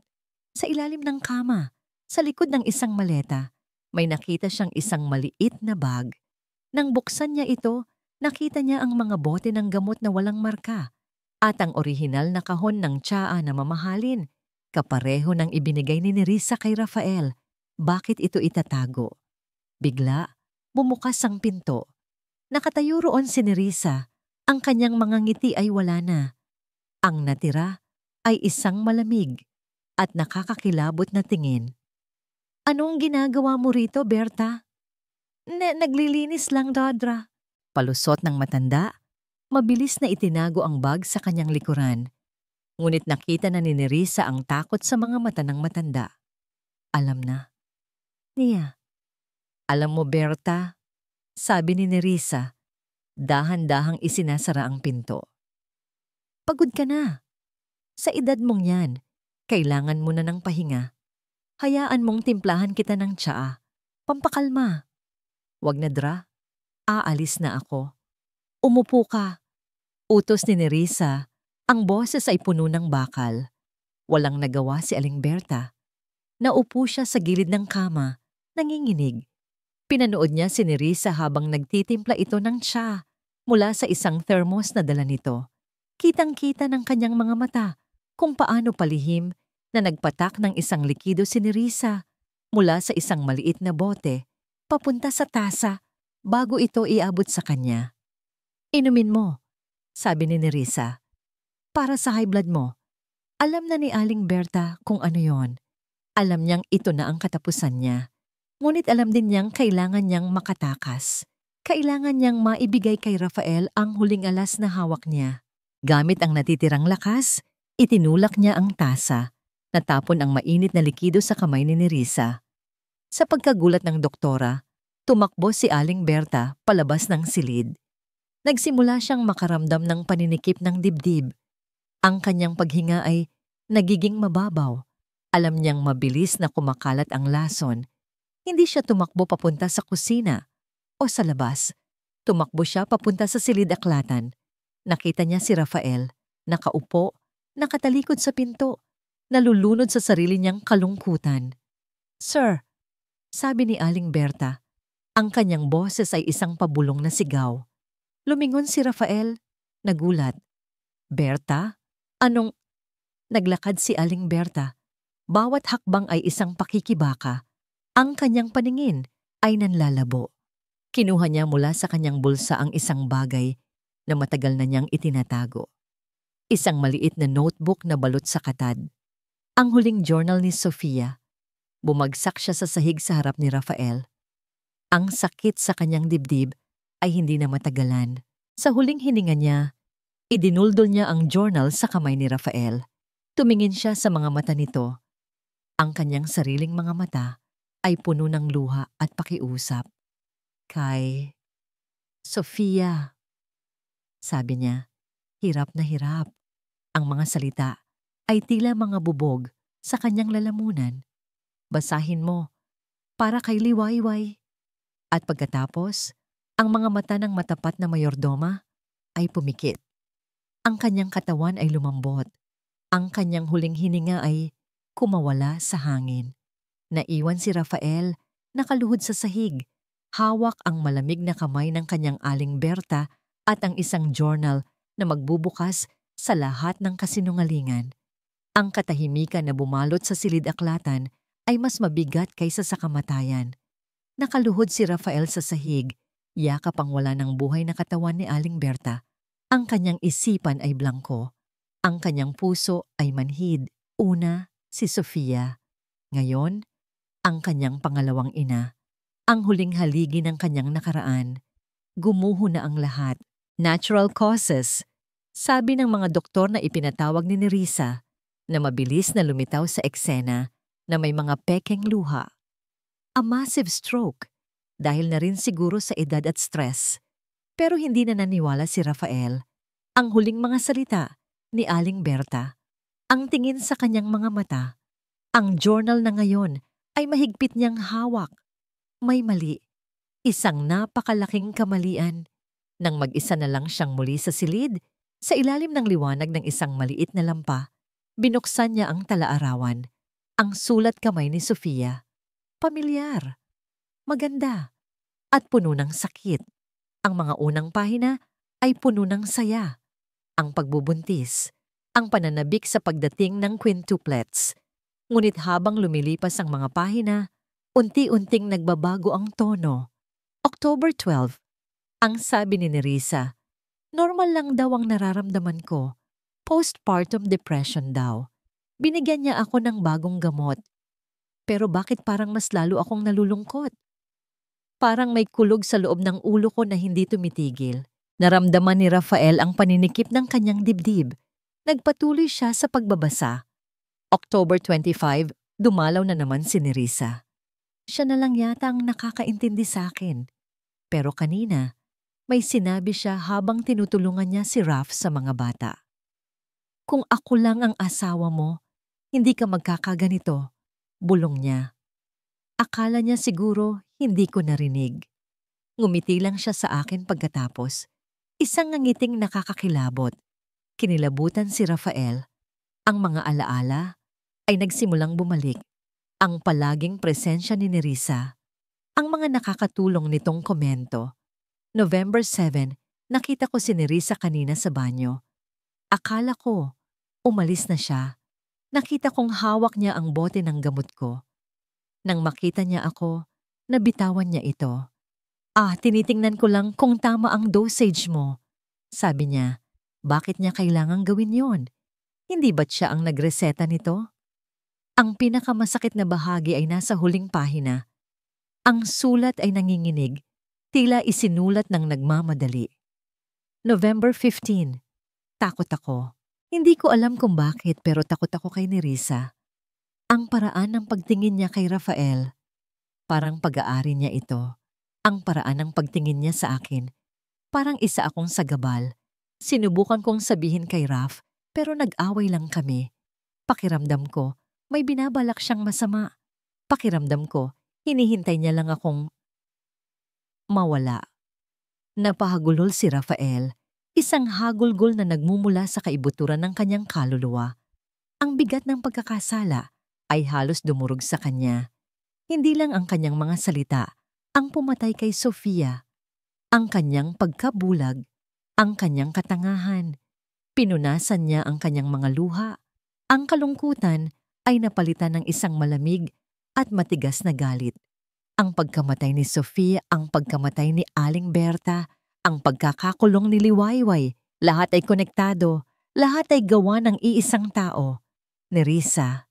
Sa ilalim ng kama, sa likod ng isang maleta, may nakita siyang isang maliit na bag. Nang buksan niya ito, nakita niya ang mga bote ng gamot na walang marka at ang orihinal na kahon ng tsaa na mamahalin, kapareho ng ibinigay ni Nerissa kay Rafael. Bakit ito itatago? Bigla, bumukas ang pinto. Nakatayo roon si Nerissa. Ang kanyang mga ngiti ay wala na. Ang natira ay isang malamig at nakakakilabot na tingin. "Anong ginagawa mo rito, Berta?" Naglilinis lang, Dadra." Palusot ng matanda, mabilis na itinago ang bag sa kanyang likuran. Ngunit nakita na ni Nerissa ang takot sa mga mata ng matanda. "Alam na." "Niya." "Alam mo, Berta," sabi ni Nerissa, dahan-dahang isinasara ang pinto. "Pagod ka na. Sa edad mong yan, kailangan mo na ng pahinga. Hayaan mong timplahan kita ng tsaa. Pampakalma." "Wag na, Dra. Aalis na ako." "Umupo ka." Utos ni Nerissa. Ang boses ay puno ng bakal. Walang nagawa si Aling Berta. Naupo siya sa gilid ng kama, nanginginig. Pinanood niya si Nerissa habang nagtitimpla ito ng tsa mula sa isang thermos na dala nito. Kitang-kita ng kanyang mga mata kung paano palihim na nagpatak ng isang likido si Nerissa mula sa isang maliit na bote papunta sa tasa bago ito iabot sa kanya. "Inumin mo," sabi ni Nerissa. "Para sa high blood mo." Alam na ni Aling Berta kung ano yon. Alam niyang ito na ang katapusan niya. Ngunit alam din niyang kailangan niyang makatakas. Kailangan niyang maibigay kay Rafael ang huling alas na hawak niya. Gamit ang natitirang lakas, itinulak niya ang tasa. Natapon ang mainit na likido sa kamay ni Nerissa. Sa pagkagulat ng doktora, tumakbo si Aling Berta palabas ng silid. Nagsimula siyang makaramdam ng paninikip ng dibdib. Ang kanyang paghinga ay nagiging mababaw. Alam niyang mabilis na kumakalat ang lason. Hindi siya tumakbo papunta sa kusina o sa labas. Tumakbo siya papunta sa silid-aklatan. Nakita niya si Rafael, nakaupo, nakatalikod sa pinto, nalulunod sa sarili niyang kalungkutan. "Sir," sabi ni Aling Berta, Ang kanyang boses ay isang pabulong na sigaw. Lumingon si Rafael, nagulat. Berta? Anong... Naglakad si Aling Berta. Bawat hakbang ay isang pakikibaka. Ang kanyang paningin ay nanlalabo. Kinuha niya mula sa kanyang bulsa ang isang bagay na matagal na niyang itinatago. Isang maliit na notebook na balot sa katad. Ang huling journal ni Sofia. Bumagsak siya sa sahig sa harap ni Rafael. Ang sakit sa kanyang dibdib ay hindi na matagalan. Sa huling hininga niya, idinuldol niya ang journal sa kamay ni Rafael. Tumingin siya sa mga mata nito. Ang kanyang sariling mga mata ay puno ng luha at pakiusap. Kay Sofia, sabi niya, hirap na hirap. Ang mga salita ay tila mga bubog sa kanyang lalamunan. Basahin mo, para kay Liwayway. At pagkatapos, ang mga mata ng matapat na mayordoma ay pumikit. Ang kanyang katawan ay lumambot. Ang kanyang huling hininga ay kumawala sa hangin. Naiwan si Rafael, nakaluhod sa sahig. Hawak ang malamig na kamay ng kanyang Aling Berta at ang isang journal na magbubukas sa lahat ng kasinungalingan. Ang katahimikan na bumalot sa silid-aklatan ay mas mabigat kaysa sa kamatayan. Nakaluhod si Rafael sa sahig, yakap ang wala ng buhay na katawan ni Aling Berta. Ang kanyang isipan ay blangko. Ang kanyang puso ay manhid. Una, si Sofia. Ngayon, ang kanyang pangalawang ina. Ang huling haligi ng kanyang nakaraan. Gumuho na ang lahat. Natural causes. Sabi ng mga doktor na ipinatawag ni Nerissa na mabilis na lumitaw sa eksena na may mga pekeng luha. A massive stroke dahil na rin siguro sa edad at stress. Pero hindi na naniwala si Rafael. Ang huling mga salita ni Aling Berta, ang tingin sa kanyang mga mata, ang journal na ngayon ay mahigpit niyang hawak. May mali, isang napakalaking kamalian. Nang mag-isa na lang siyang muli sa silid, sa ilalim ng liwanag ng isang maliit na lampa, binuksan niya ang talaarawan, ang sulat kamay ni Sofia. Pamilyar, maganda, at puno ng sakit. Ang mga unang pahina ay puno ng saya. Ang pagbubuntis, ang pananabik sa pagdating ng quintuplets. Ngunit habang lumilipas ang mga pahina, unti-unting nagbabago ang tono. October 12, ang sabi ni Nerissa, normal lang daw ang nararamdaman ko. Postpartum depression daw. Binigyan niya ako ng bagong gamot. Pero bakit parang mas lalo akong nalulungkot? Parang may kulog sa loob ng ulo ko na hindi tumitigil. Naramdaman ni Rafael ang paninikip ng kanyang dibdib. Nagpatuloy siya sa pagbabasa. October 25, dumalaw na naman si Nerissa. Siya na lang yata ang nakakaintindi sa akin. Pero kanina, may sinabi siya habang tinutulungan niya si Raf sa mga bata. Kung ako lang ang asawa mo, hindi ka magkakaganito, bulong niya. Akala niya siguro hindi ko narinig. Ngumiti lang siya sa akin pagkatapos. Isang ngangiting nakakakilabot. Kinilabutan si Rafael. Ang mga alaala ay nagsimulang bumalik. Ang palaging presensya ni Nerissa. Ang mga nakakatulong nitong komento. November 7, nakita ko si Nerissa kanina sa banyo. Akala ko, umalis na siya. Nakita kong hawak niya ang bote ng gamot ko. Nang makita niya ako, nabitawan niya ito. Tinitingnan ko lang kung tama ang dosage mo. Sabi niya, bakit niya kailangang gawin yon? Hindi ba't siya ang nagreseta nito? Ang pinakamasakit na bahagi ay nasa huling pahina. Ang sulat ay nanginginig, tila isinulat ng nagmamadali. November 15, takot ako. Hindi ko alam kung bakit pero takot ako kay Nerissa. Ang paraan ng pagtingin niya kay Rafael, parang pag-aari niya ito. Ang paraan ng pagtingin niya sa akin, parang isa akong sagabal. Sinubukan kong sabihin kay Raf, pero nag-away lang kami. Pakiramdam ko, may binabalak siyang masama. Pakiramdam ko, hinihintay niya lang akong mawala. Napahagulol si Rafael, isang hagulgol na nagmumula sa kaibuturan ng kanyang kaluluwa. Ang bigat ng pagkakasala ay halos dumurog sa kanya. Hindi lang ang kanyang mga salita, ang pumatay kay Sofia, ang kanyang pagkabulag, ang kanyang katangahan. Pinunasan niya ang kanyang mga luha. Ang kalungkutan ay napalitan ng isang malamig at matigas na galit. Ang pagkamatay ni Sofia, ang pagkamatay ni Aling Berta, ang pagkakakulong ni Liwayway, lahat ay konektado, lahat ay gawa ng iisang tao, ni Risa.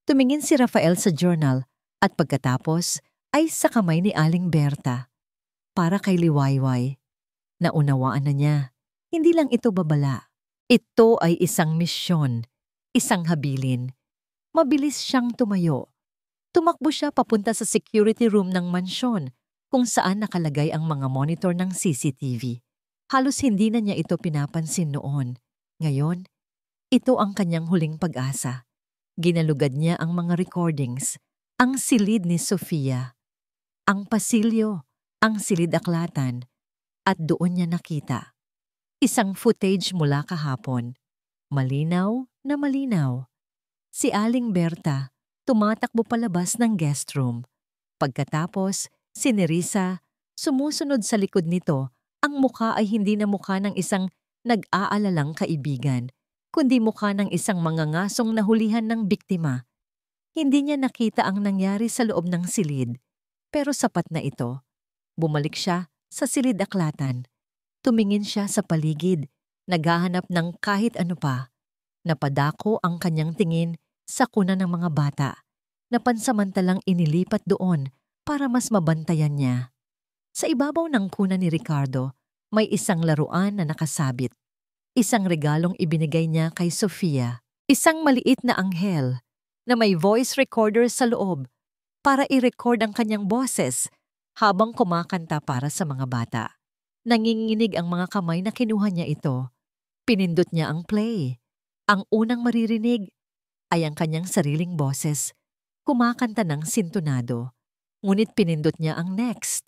Tumingin si Rafael sa journal at pagkatapos ay sa kamay ni Aling Berta. Para kay Liwayway, naunawaan na niya, hindi lang ito babala. Ito ay isang misyon, isang habilin. Mabilis siyang tumayo. Tumakbo siya papunta sa security room ng mansyon kung saan nakalagay ang mga monitor ng CCTV. Halos hindi na niya ito pinapansin noon. Ngayon, ito ang kanyang huling pag-asa. Ginalugad niya ang mga recordings, ang silid ni Sofia, ang pasilyo, ang silid-aklatan, at doon niya nakita. Isang footage mula kahapon. Malinaw na malinaw. Si Aling Berta tumatakbo palabas ng guest room. Pagkatapos, si Nerissa sumusunod sa likod nito. Ang mukha ay hindi na mukha ng isang nag-aalalang kaibigan, kundi mukha ng isang mangangasong nahulihan ng biktima. Hindi niya nakita ang nangyari sa loob ng silid, pero sapat na ito. Bumalik siya sa silid-aklatan. Tumingin siya sa paligid, naghahanap ng kahit ano pa. Napadako ang kanyang tingin sa kuna ng mga bata na pansamantalang inilipat doon para mas mabantayan niya. Sa ibabaw ng kuna ni Ricardo, may isang laruan na nakasabit. Isang regalong ibinigay niya kay Sofia. Isang maliit na anghel na may voice recorder sa loob para i-record ang kanyang boses habang kumakanta para sa mga bata. Nanginginig ang mga kamay na kinuha niya ito. Pinindot niya ang play. Ang unang maririnig ay ang kanyang sariling boses, kumakanta ng sintonado. Ngunit pinindot niya ang next.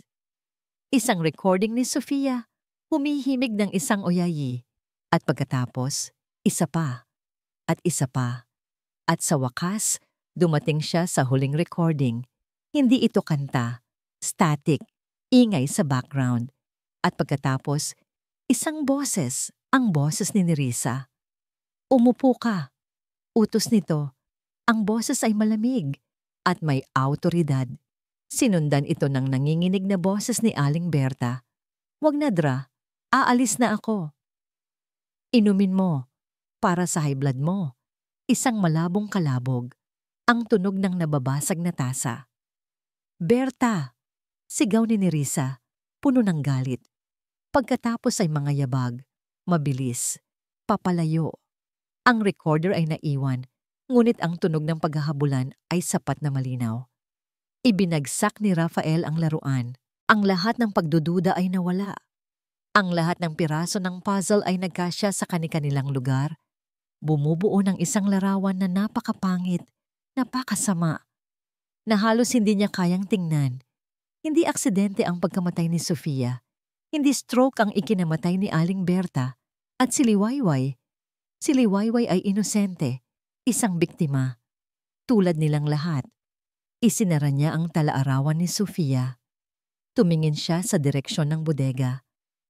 Isang recording ni Sofia, humihimig ng isang oyayi. At pagkatapos, isa pa. At isa pa. At sa wakas, dumating siya sa huling recording. Hindi ito kanta. Static. Ingay sa background. At pagkatapos, isang boses, ang boses ni Nerissa. Umupo ka. Utos nito. Ang boses ay malamig at may awtoridad. Sinundan ito ng nanginginig na boses ni Aling Berta. Wag na Dra, aalis na ako. Inumin mo, para sa high blood mo. Isang malabong kalabog, ang tunog ng nababasag na tasa. Berta! Sigaw ni Nerissa, puno ng galit. Pagkatapos ay mga yabag, mabilis, papalayo. Ang recorder ay naiwan, ngunit ang tunog ng paghahabulan ay sapat na malinaw. Ibinagsak ni Rafael ang laruan. Ang lahat ng pagdududa ay nawala. Ang lahat ng piraso ng puzzle ay nagkasya sa kani-kanilang lugar. Bumubuo ng isang larawan na napakapangit, napakasama, na halos hindi niya kayang tingnan. Hindi aksidente ang pagkamatay ni Sofia. Hindi stroke ang ikinamatay ni Aling Berta at si Liwayway. Si Liwayway ay inosente, isang biktima. Tulad nilang lahat. Isinara niya ang talaarawan ni Sofia. Tumingin siya sa direksyon ng bodega,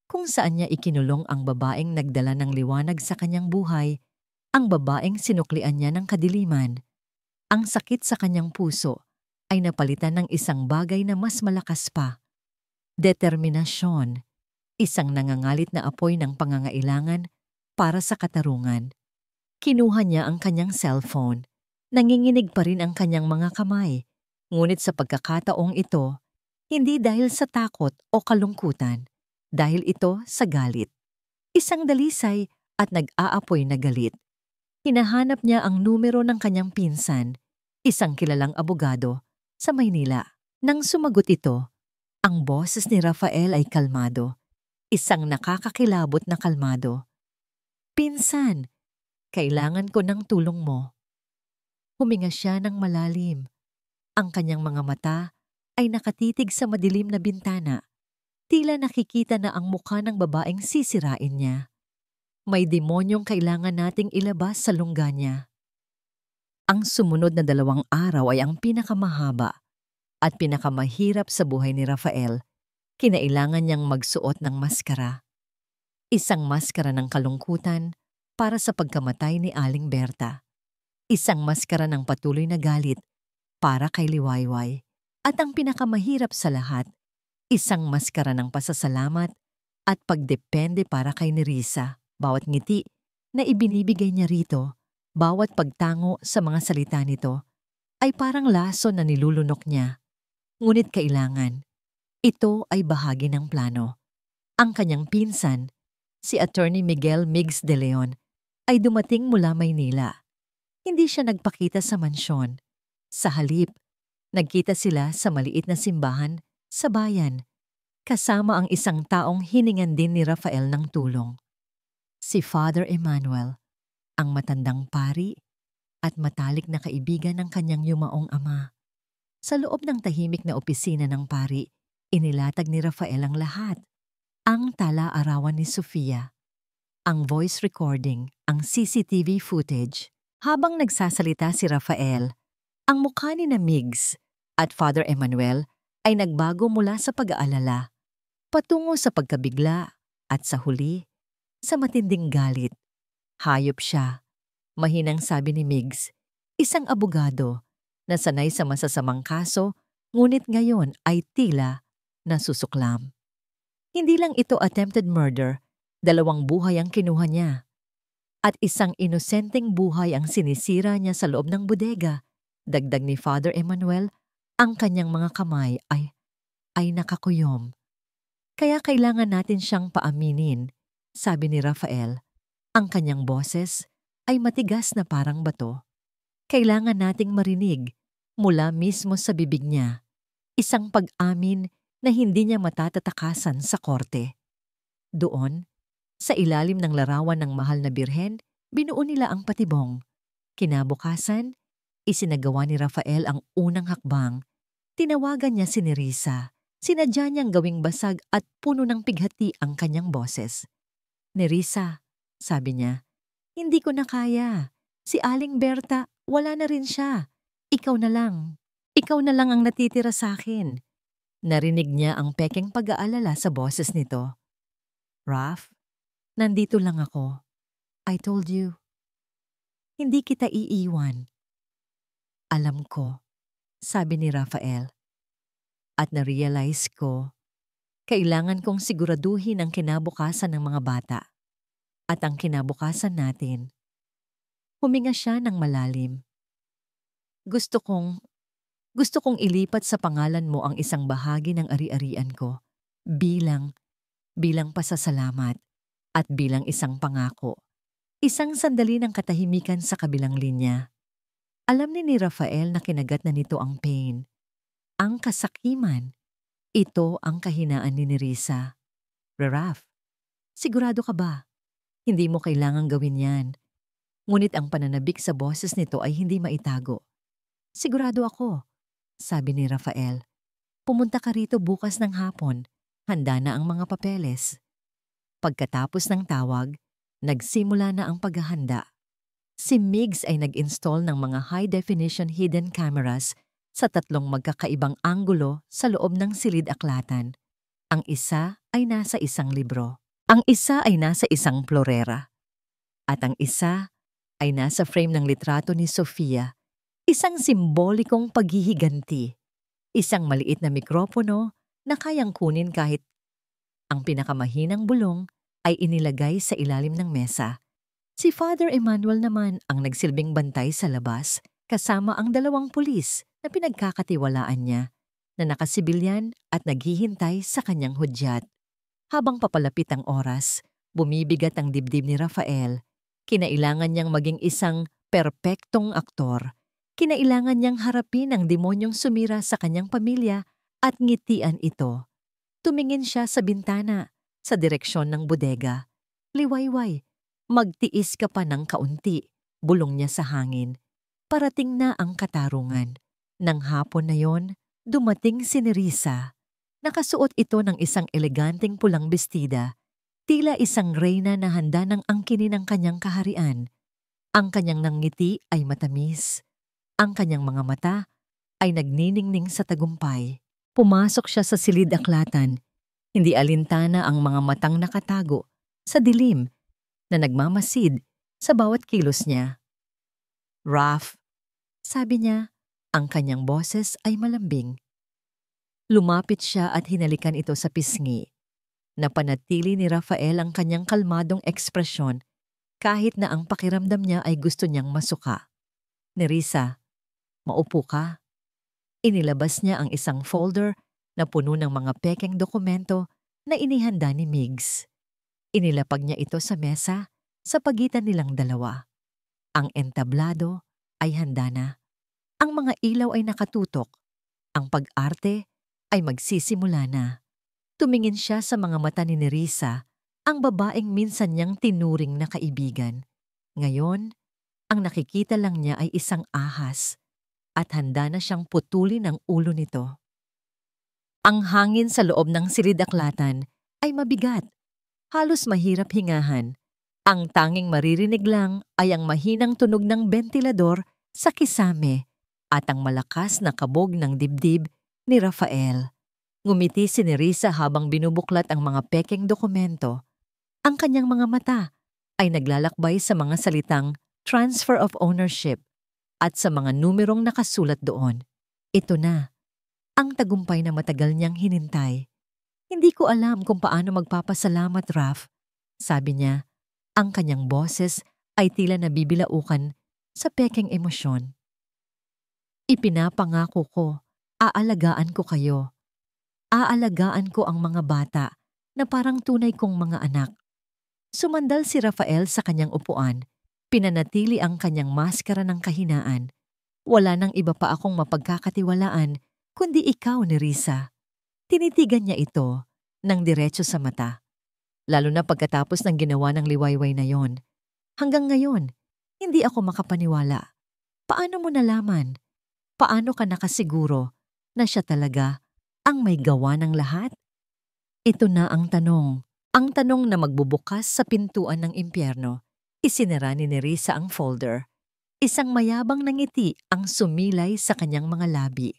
kung saan niya ikinulong ang babaeng nagdala ng liwanag sa kanyang buhay, ang babaeng sinuklian niya ng kadiliman. Ang sakit sa kanyang puso ay napalitan ng isang bagay na mas malakas pa. Determinasyon. Isang nangangalit na apoy ng pangangailangan para sa katarungan. Kinuha niya ang kanyang cellphone. Nanginginig pa rin ang kanyang mga kamay. Ngunit sa pagkakataong ito, hindi dahil sa takot o kalungkutan, dahil ito sa galit. Isang dalisay at nag-aapoy na galit. Hinahanap niya ang numero ng kanyang pinsan, isang kilalang abogado, sa Maynila. Nang sumagot ito, ang boses ni Rafael ay kalmado. Isang nakakakilabot na kalmado. Pinsan, kailangan ko ng tulong mo. Huminga siya ng malalim. Ang kanyang mga mata ay nakatitig sa madilim na bintana. Tila nakikita na ang mukha ng babaeng sisirain niya. May demonyong kailangan nating ilabas sa lungga niya. Ang sumunod na 2 araw ay ang pinakamahaba. At pinakamahirap sa buhay ni Rafael, kinailangan niyang magsuot ng maskara. Isang maskara ng kalungkutan para sa pagkamatay ni Aling Berta. Isang maskara ng patuloy na galit para kay Liwayway. At ang pinakamahirap sa lahat, isang maskara ng pasasalamat at pagdepende para kay Nerissa. Bawat ngiti na ibinibigay niya rito, bawat pagtango sa mga salita nito, ay parang laso na nilulunok niya. Ngunit kailangan, ito ay bahagi ng plano. Ang kanyang pinsan, si Attorney Miguel Migs de Leon, ay dumating mula Maynila. Hindi siya nagpakita sa mansyon. Sa halip, nagkita sila sa maliit na simbahan sa bayan, kasama ang isang taong hiningan din ni Rafael ng tulong. Si Father Emmanuel, ang matandang pari at matalik na kaibigan ng kanyang yumaong ama. Sa loob ng tahimik na opisina ng pari, inilatag ni Rafael ang lahat. Ang tala-arawan ni Sofia, ang voice recording, ang CCTV footage. Habang nagsasalita si Rafael, ang mukha ni na Migs at Father Emmanuel ay nagbago mula sa pag-aalala, patungo sa pagkabigla at sa huli, sa matinding galit. Hayop siya, mahinang sabi ni Migs, isang abogado na sanay sa masasamang kaso, ngunit ngayon ay tila nasusuklam. Hindi lang ito attempted murder, 2 buhay ang kinuha niya. At isang inosenteng buhay ang sinisira niya sa loob ng bodega. Dagdag ni Father Emmanuel, ang kanyang mga kamay ay nakakuyom. Kaya kailangan natin siyang paaminin, sabi ni Rafael. Ang kanyang boses ay matigas na parang bato. Kailangan nating marinig mula mismo sa bibig niya. Isang pag-amin na hindi niya matatatakasan sa korte. Doon, sa ilalim ng larawan ng mahal na birhen, binuo nila ang patibong. Kinabukasan, isinagawa ni Rafael ang unang hakbang. Tinawagan niya si Nerissa. Sinadya niyang gawing basag at puno ng pighati ang kanyang boses. Nerissa, sabi niya, hindi ko na kaya. Si Aling Berta, wala na rin siya. Ikaw na lang. Ikaw na lang ang natitira sa akin. Narinig niya ang pekeng pag-aalala sa boses nito. Raf, nandito lang ako. I told you. Hindi kita iiwan. Alam ko, sabi ni Rafael. At na-realize ko, kailangan kong siguraduhin ang kinabukasan ng mga bata. At ang kinabukasan natin. Huminga siya ng malalim. Gusto kong ilipat sa pangalan mo ang isang bahagi ng ari-arian ko bilang pasasalamat at bilang isang pangako. Isang sandali ng katahimikan sa kabilang linya. Alam ni Rafael na kinagat na nito ang pain, ang kasakiman. Ito ang kahinaan ni Nerissa. Raf, sigurado ka ba? Hindi mo kailangang gawin yan. Ngunit ang pananabik sa boses nito ay hindi maitago. Sigurado ako, sabi ni Rafael. Pumunta ka rito bukas ng hapon. Handa na ang mga papeles. Pagkatapos ng tawag, nagsimula na ang paghahanda. Si Migs ay nag-install ng mga high-definition hidden cameras sa 3 magkakaibang anggulo sa loob ng silid-aklatan. Ang isa ay nasa isang libro. Ang isa ay nasa isang florera. At ang isa ay nasa frame ng litrato ni Sofia. Isang simbolikong paghihiganti. Isang maliit na mikropono na kayang kunin kahit ang pinakamahinang bulong ay inilagay sa ilalim ng mesa. Si Father Emmanuel naman ang nagsilbing bantay sa labas kasama ang 2 pulis na pinagkakatiwalaan niya na nakasibilyan at naghihintay sa kanyang hudyat. Habang papalapit ang oras, bumibigat ang dibdib ni Rafael. Kinailangan niyang maging isang perpektong aktor. Kinailangan niyang harapin ang demonyong sumira sa kanyang pamilya at ngitian ito. Tumingin siya sa bintana, sa direksyon ng bodega. Liwayway, magtiis ka pa ng kaunti, bulong niya sa hangin. Parating na ang katarungan. Nang hapon na yon, dumating si Nerissa. Nakasuot ito ng isang eleganteng pulang bestida, tila isang reyna na handa ng angkinin ng kanyang kaharian. Ang kanyang nangiti ay matamis. Ang kanyang mga mata ay nagniningning sa tagumpay. Pumasok siya sa silid-aklatan, hindi alintana ang mga matang nakatago sa dilim na nagmamasid sa bawat kilos niya. "Raph," sabi niya, ang kanyang boses ay malambing. Lumapit siya at hinalikan ito sa pisngi. Napanatili ni Rafael ang kanyang kalmadong ekspresyon kahit na ang pakiramdam niya ay gusto niyang masuka. "Nerissa, maupo ka." Inilabas niya ang isang folder na puno ng mga pekeng dokumento na inihanda ni Migs. Inilapag niya ito sa mesa sa pagitan nilang dalawa. Ang entablado ay handa na. Ang mga ilaw ay nakatutok. Ang pag-arte ay magsisimula na. Tumingin siya sa mga mata ni Nerissa, ang babaeng minsan niyang tinuring na kaibigan. Ngayon, ang nakikita lang niya ay isang ahas at handa na siyang putulin ang ulo nito. Ang hangin sa loob ng silid-aklatan ay mabigat. Halos mahirap hingahan. Ang tanging maririnig lang ay ang mahinang tunog ng bentilador sa kisame at ang malakas na kabog ng dibdib ni Rafael. Ngumiti si Nerissa habang binubuklat ang mga pekeng dokumento. Ang kanyang mga mata ay naglalakbay sa mga salitang transfer of ownership at sa mga numerong nakasulat doon. Ito na, ang tagumpay na matagal niyang hinintay. "Hindi ko alam kung paano magpapasalamat, Raph," sabi niya. Ang kanyang boses ay tila nabibilaukan sa pekeng emosyon. "Ipinapangako ko, aalagaan ko kayo. Aalagaan ko ang mga bata na parang tunay kong mga anak." Sumandal si Rafael sa kanyang upuan. Pinanatili ang kanyang maskara ng kahinaan. "Wala nang iba pa akong mapagkakatiwalaan kundi ikaw, Nerissa." Tinitigan niya ito ng diretso sa mata. Lalo na pagkatapos ng ginawa ng liwayway na yon. "Hanggang ngayon, hindi ako makapaniwala. Paano mo nalaman? Paano ka nakasiguro na siya talaga ang may gawa ng lahat?" Ito na ang tanong. Ang tanong na magbubukas sa pintuan ng impyerno. Isinara ni Nerissa ang folder. Isang mayabang na ngiti ang sumilay sa kanyang mga labi.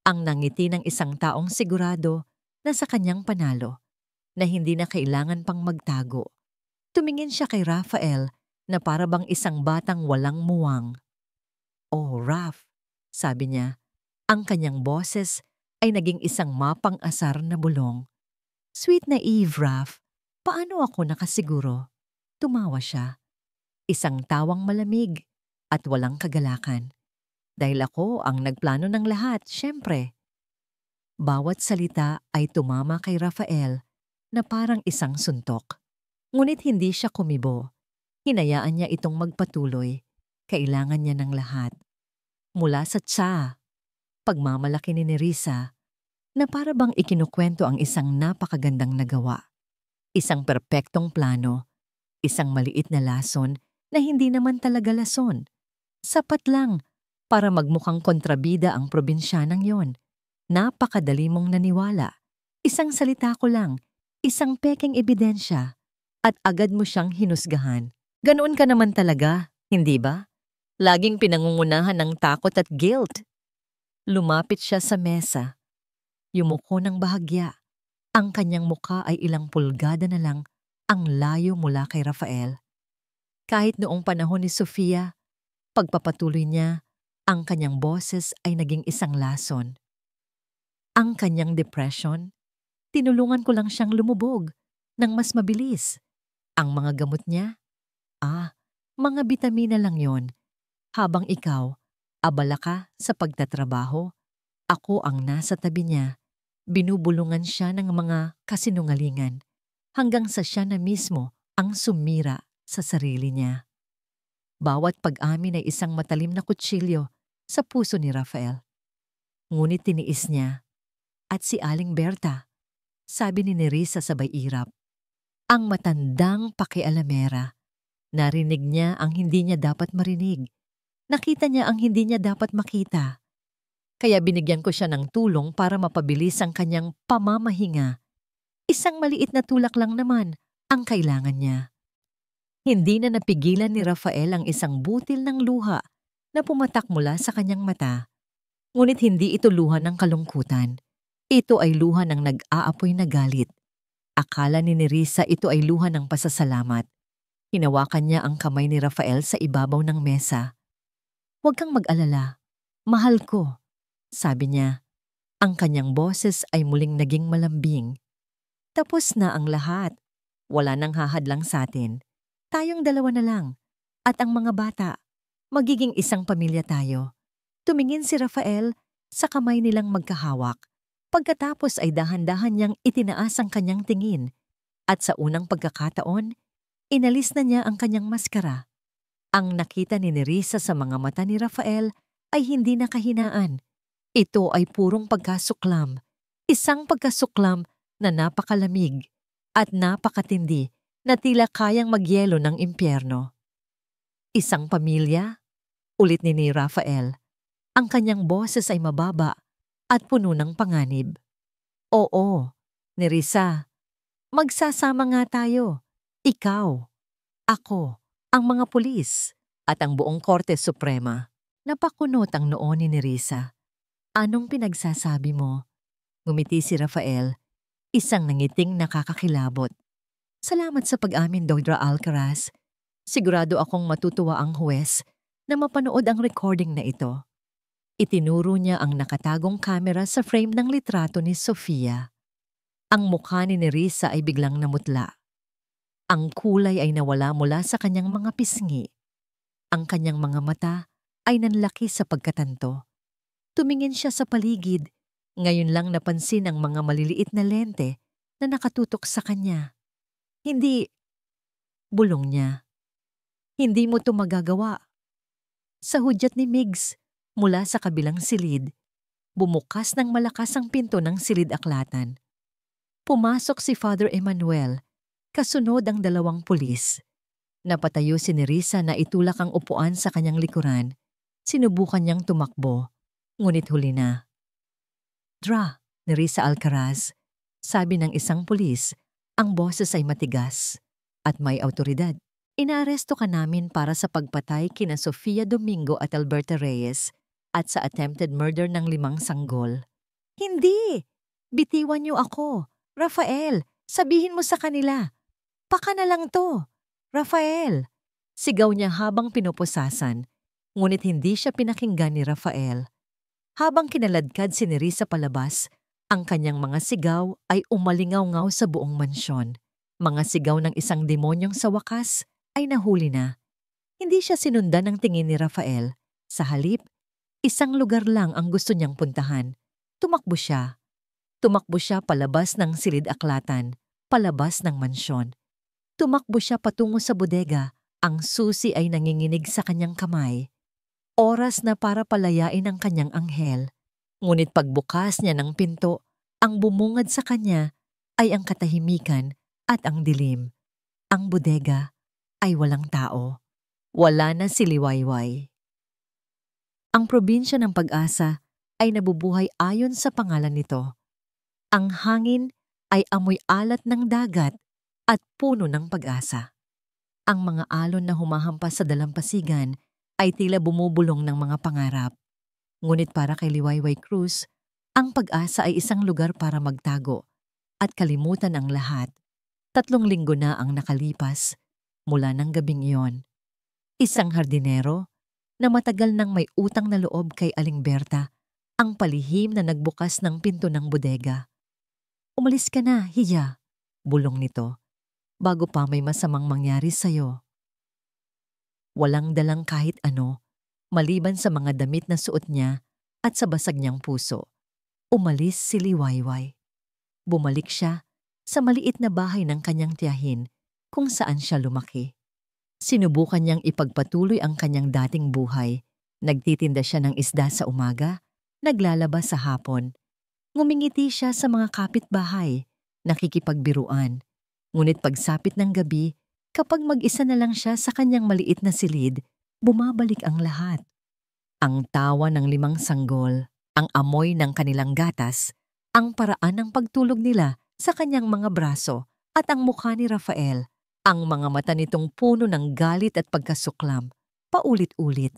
Ang nangiti ng isang taong sigurado na sa kanyang panalo, na hindi na kailangan pang magtago. Tumingin siya kay Rafael na para bang isang batang walang muwang. "Oh, Raph," sabi niya. Ang kanyang boses ay naging isang mapang-asar na bulong. "Sweet na Eve, Raph. Paano ako nakasiguro?" Tumawa siya. Isang tawang malamig at walang kagalakan. "Dahil ako ang nagplano ng lahat, syempre." Bawat salita ay tumama kay Rafael na parang isang suntok. Ngunit hindi siya kumibo. Hinayaan niya itong magpatuloy. Kailangan niya ng lahat. Mula sa tsa, pagmamalaki ni Nerissa, na para bang ikinukwento ang isang napakagandang nagawa. Isang perpektong plano, isang maliit na lason na hindi naman talaga lason. Sapat lang para magmukhang kontrabida ang probinsyanang yon. Napakadali mong naniwala. Isang salita ko lang, isang pekeng ebidensya, at agad mo siyang hinusgahan. Ganoon ka naman talaga, hindi ba? Laging pinangungunahan ng takot at guilt. Lumapit siya sa mesa. Yumuko ng bahagya. Ang kanyang muka ay ilang pulgada na lang ang layo mula kay Rafael. Kahit noong panahon ni Sofia, pagpapatuloy niya, ang kanyang boses ay naging isang lason. Ang kanyang depression, tinulungan ko lang siyang lumubog ng mas mabilis. Ang mga gamot niya, mga bitamina lang yon. Habang ikaw, abala ka sa pagtatrabaho, ako ang nasa tabi niya. Binubulungan siya ng mga kasinungalingan hanggang sa siya na mismo ang sumira sa sarili niya. Bawat pag-amin ay isang matalim na kutsilyo sa puso ni Rafael. Ngunit tiniis niya. "At si Aling Berta," sabi ni Nerissa sabay irap. Ang matandang pakialamera. Narinig niya ang hindi niya dapat marinig. Nakita niya ang hindi niya dapat makita. Kaya binigyan ko siya ng tulong para mapabilis ang kanyang pamamahinga. Isang maliit na tulak lang naman ang kailangan niya. Hindi na napigilan ni Rafael ang isang butil ng luha na pumatak mula sa kanyang mata. Ngunit hindi ito luha ng kalungkutan. Ito ay luha ng nag-aapoy na galit. Akala ni Nerissa ito ay luha ng pasasalamat. Hinawakan niya ang kamay ni Rafael sa ibabaw ng mesa. "Huwag kang mag-alala. Mahal ko," sabi niya. Ang kanyang boses ay muling naging malambing. "Tapos na ang lahat. Wala nang hahadlang sa atin. Tayong dalawa na lang. At ang mga bata. Magiging isang pamilya tayo." Tumingin si Rafael sa kamay nilang magkahawak. Pagkatapos ay dahan-dahan niyang itinaas ang kanyang tingin. At sa unang pagkakataon, inalis na niya ang kanyang maskara. Ang nakita ni Nerissa sa mga mata ni Rafael ay hindi na kahinaan. Ito ay purong pagkasuklam. Isang pagkasuklam na napakalamig at napakatindi na tila kayang magyelo ng impyerno. "Isang pamilya?" Ulit ni Rafael. Ang kanyang boses ay mababa at puno ng panganib. "Oo, Nerissa. Magsasama nga tayo. Ikaw, ako, ang mga pulis, at ang buong Korte Suprema." Napakunot ang noo ni Nerissa. "Anong pinagsasabi mo?" Ngumiti si Rafael, isang nangiting nakakakilabot. "Salamat sa pag-amin, Dr. Alcaraz. Sigurado akong matutuwa ang huwes na mapanood ang recording na ito." Itinuro niya ang nakatagong kamera sa frame ng litrato ni Sofia. Ang mukha ni Nerissa ay biglang namutla. Ang kulay ay nawala mula sa kanyang mga pisngi. Ang kanyang mga mata ay nanlaki sa pagkatanto. Tumingin siya sa paligid. Ngayon lang napansin ang mga maliliit na lente na nakatutok sa kanya. "Hindi," bulong niya. "Hindi mo to magagawa." Sa hudyat ni Migs, mula sa kabilang silid, bumukas ng malakas ang pinto ng silid-aklatan. Pumasok si Father Emmanuel, kasunod ang dalawang pulis. Napatayo si Nerissa na itulak ang upuan sa kanyang likuran. Sinubukan niyang tumakbo, ngunit huli na. "Dra, Nerissa Alcaraz," sabi ng isang pulis, ang boses ay matigas at may awtoridad. "Inaaresto ka namin para sa pagpatay kina Sofia Domingo at Alberta Reyes at sa attempted murder ng 5 sanggol." "Hindi! Bitiwan niyo ako. Rafael, sabihin mo sa kanila. Paka na lang to. Rafael!" Sigaw niya habang pinupusasan, ngunit hindi siya pinakinggan ni Rafael. Habang kinaladkad si Nerissa palabas, ang kanyang mga sigaw ay umalingaw-ngaw sa buong mansyon. Mga sigaw ng isang demonyong sa wakas ay nahuli na. Hindi siya sinundan ng tingin ni Rafael. Sa halip, isang lugar lang ang gusto niyang puntahan. Tumakbo siya. Tumakbo siya palabas ng silid-aklatan, palabas ng mansyon. Tumakbo siya patungo sa bodega. Ang susi ay nanginginig sa kanyang kamay. Oras na para palayain ang kanyang anghel. Ngunit pagbukas niya ng pinto, ang bumungad sa kanya ay ang katahimikan at ang dilim. Ang bodega ay walang tao. Wala na si Liwayway. Ang probinsya ng Pag-asa ay nabubuhay ayon sa pangalan nito. Ang hangin ay amoy alat ng dagat at puno ng pag-asa. Ang mga alon na humahampas sa dalampasigan ay tila bumubulong ng mga pangarap. Ngunit para kay Liwayway Cruz, ang Pag-asa ay isang lugar para magtago at kalimutan ang lahat. 3 linggo na ang nakalipas mula ng gabing iyon. Isang hardinero na matagal nang may utang na loob kay Aling Berta ang palihim na nagbukas ng pinto ng bodega. "Umalis ka na, Hiya," bulong nito, "bago pa may masamang mangyari sa'yo." Walang dalang kahit ano, maliban sa mga damit na suot niya at sa basag niyang puso. Umalis si Liwayway. Bumalik siya sa maliit na bahay ng kanyang tiyahin kung saan siya lumaki. Sinubukan niyang ipagpatuloy ang kanyang dating buhay. Nagtitinda siya ng isda sa umaga, naglalaba sa hapon. Ngumingiti siya sa mga kapitbahay, nakikipagbiruan. Ngunit pagsapit ng gabi, kapag mag-isa na lang siya sa kanyang maliit na silid, bumabalik ang lahat. Ang tawa ng 5 sanggol, ang amoy ng kanilang gatas, ang paraan ng pagtulog nila sa kanyang mga braso at ang mukha ni Rafael, ang mga mata nitong puno ng galit at pagkasuklam, paulit-ulit.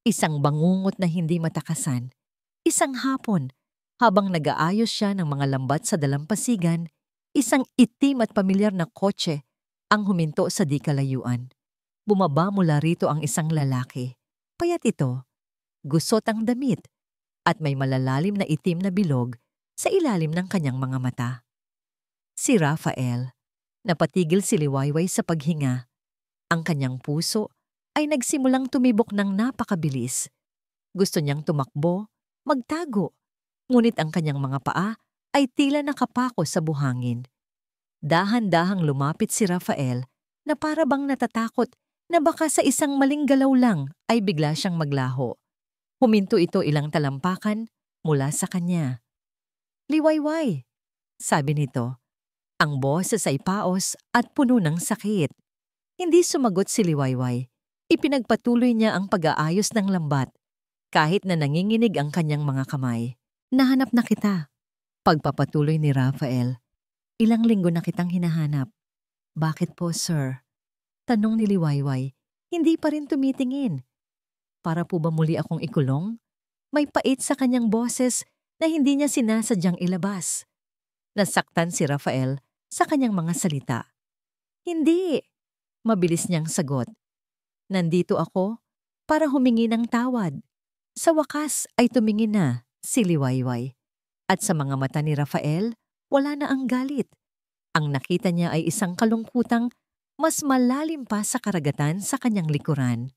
Isang bangungot na hindi matakasan. Isang hapon, habang nag-aayos siya ng mga lambat sa dalampasigan, isang itim at pamilyar na kotse ang huminto sa di kalayuan. Bumaba mula rito ang isang lalaki. Payat ito, gusot ang damit, at may malalalim na itim na bilog sa ilalim ng kanyang mga mata. Si Rafael. Napatigil si Liwayway sa paghinga. Ang kanyang puso ay nagsimulang tumibok ng napakabilis. Gusto niyang tumakbo, magtago, ngunit ang kanyang mga paa ay tila nakapako sa buhangin. Dahan-dahang lumapit si Rafael na para bang natatakot na baka sa isang maling galaw lang ay bigla siyang maglaho. Huminto ito ilang talampakan mula sa kanya. "Liwayway," sabi nito. Ang boses ay paos at puno ng sakit. Hindi sumagot si Liwayway. Ipinagpatuloy niya ang pag-aayos ng lambat kahit na nanginginig ang kanyang mga kamay. "Nahanap na kita." Pagpapatuloy ni Rafael. "Ilang linggo na kitang hinahanap." "Bakit po, sir?" Tanong ni Liwayway. Hindi pa rin tumitingin. Para po ba muli akong ikulong? May pait sa kanyang boses na hindi niya sinasadyang ilabas. Nasaktan si Rafael sa kanyang mga salita. "Hindi," mabilis niyang sagot. "Nandito ako para humingi ng tawad." Sa wakas ay tumingin na si Liwayway. At sa mga mata ni Rafael, wala na ang galit. Ang nakita niya ay isang kalungkutang mas malalim pa sa karagatan sa kanyang likuran.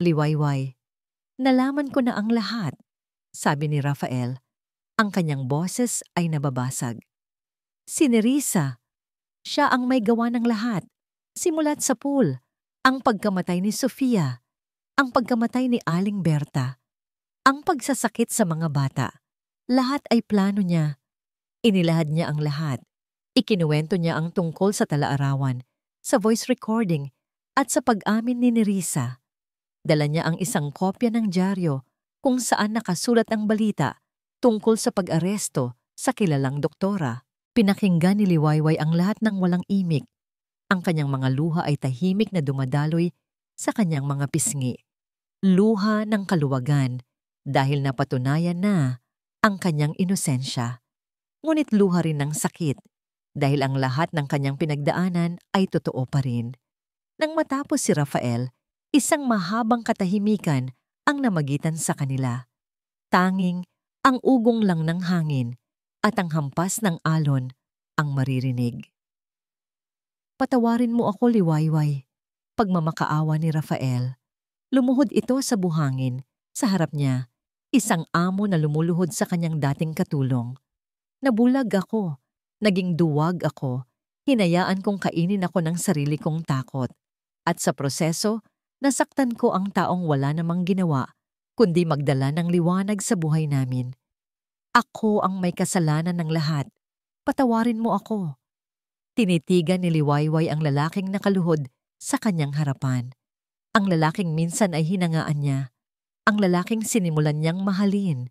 "Liwayway, nalaman ko na ang lahat," sabi ni Rafael. Ang kanyang boses ay nababasag. "Si Nerissa, siya ang may gawa ng lahat. Simulat sa pool, ang pagkamatay ni Sofia, ang pagkamatay ni Aling Berta, ang pagsasakit sa mga bata. Lahat ay plano niya. Inilahad niya ang lahat. Ikinuwento niya ang tungkol sa talaarawan, sa voice recording, at sa pag-amin ni Nerissa. Dala niya ang isang kopya ng dyaryo kung saan nakasulat ang balita tungkol sa pag-aresto sa kilalang doktora. Pinakinggan ni Liwayway ang lahat ng walang imik. Ang kanyang mga luha ay tahimik na dumadaloy sa kanyang mga pisngi. Luha ng kaluwagan dahil napatunayan na ang kanyang inosensya. Ngunit luha rin ng sakit dahil ang lahat ng kanyang pinagdaanan ay totoo pa rin. Nang matapos si Rafael, isang mahabang katahimikan ang namagitan sa kanila. Tanging ang ugong lang ng hangin at ang hampas ng alon ang maririnig. "Patawarin mo ako, Liwayway." Pagmamakaawa ni Rafael. Lumuhod ito sa buhangin. Sa harap niya, isang amo na lumuluhod sa kanyang dating katulong. "Nabulag ako. Naging duwag ako. Hinayaan kong kainin ako ng sarili kong takot. At sa proseso, nasaktan ko ang taong wala namang ginawa, kundi magdala ng liwanag sa buhay namin. Ako ang may kasalanan ng lahat. Patawarin mo ako." Tinitigan ni Liwayway ang lalaking nakaluhod sa kanyang harapan. Ang lalaking minsan ay hinangaan niya. Ang lalaking sinimulan niyang mahalin.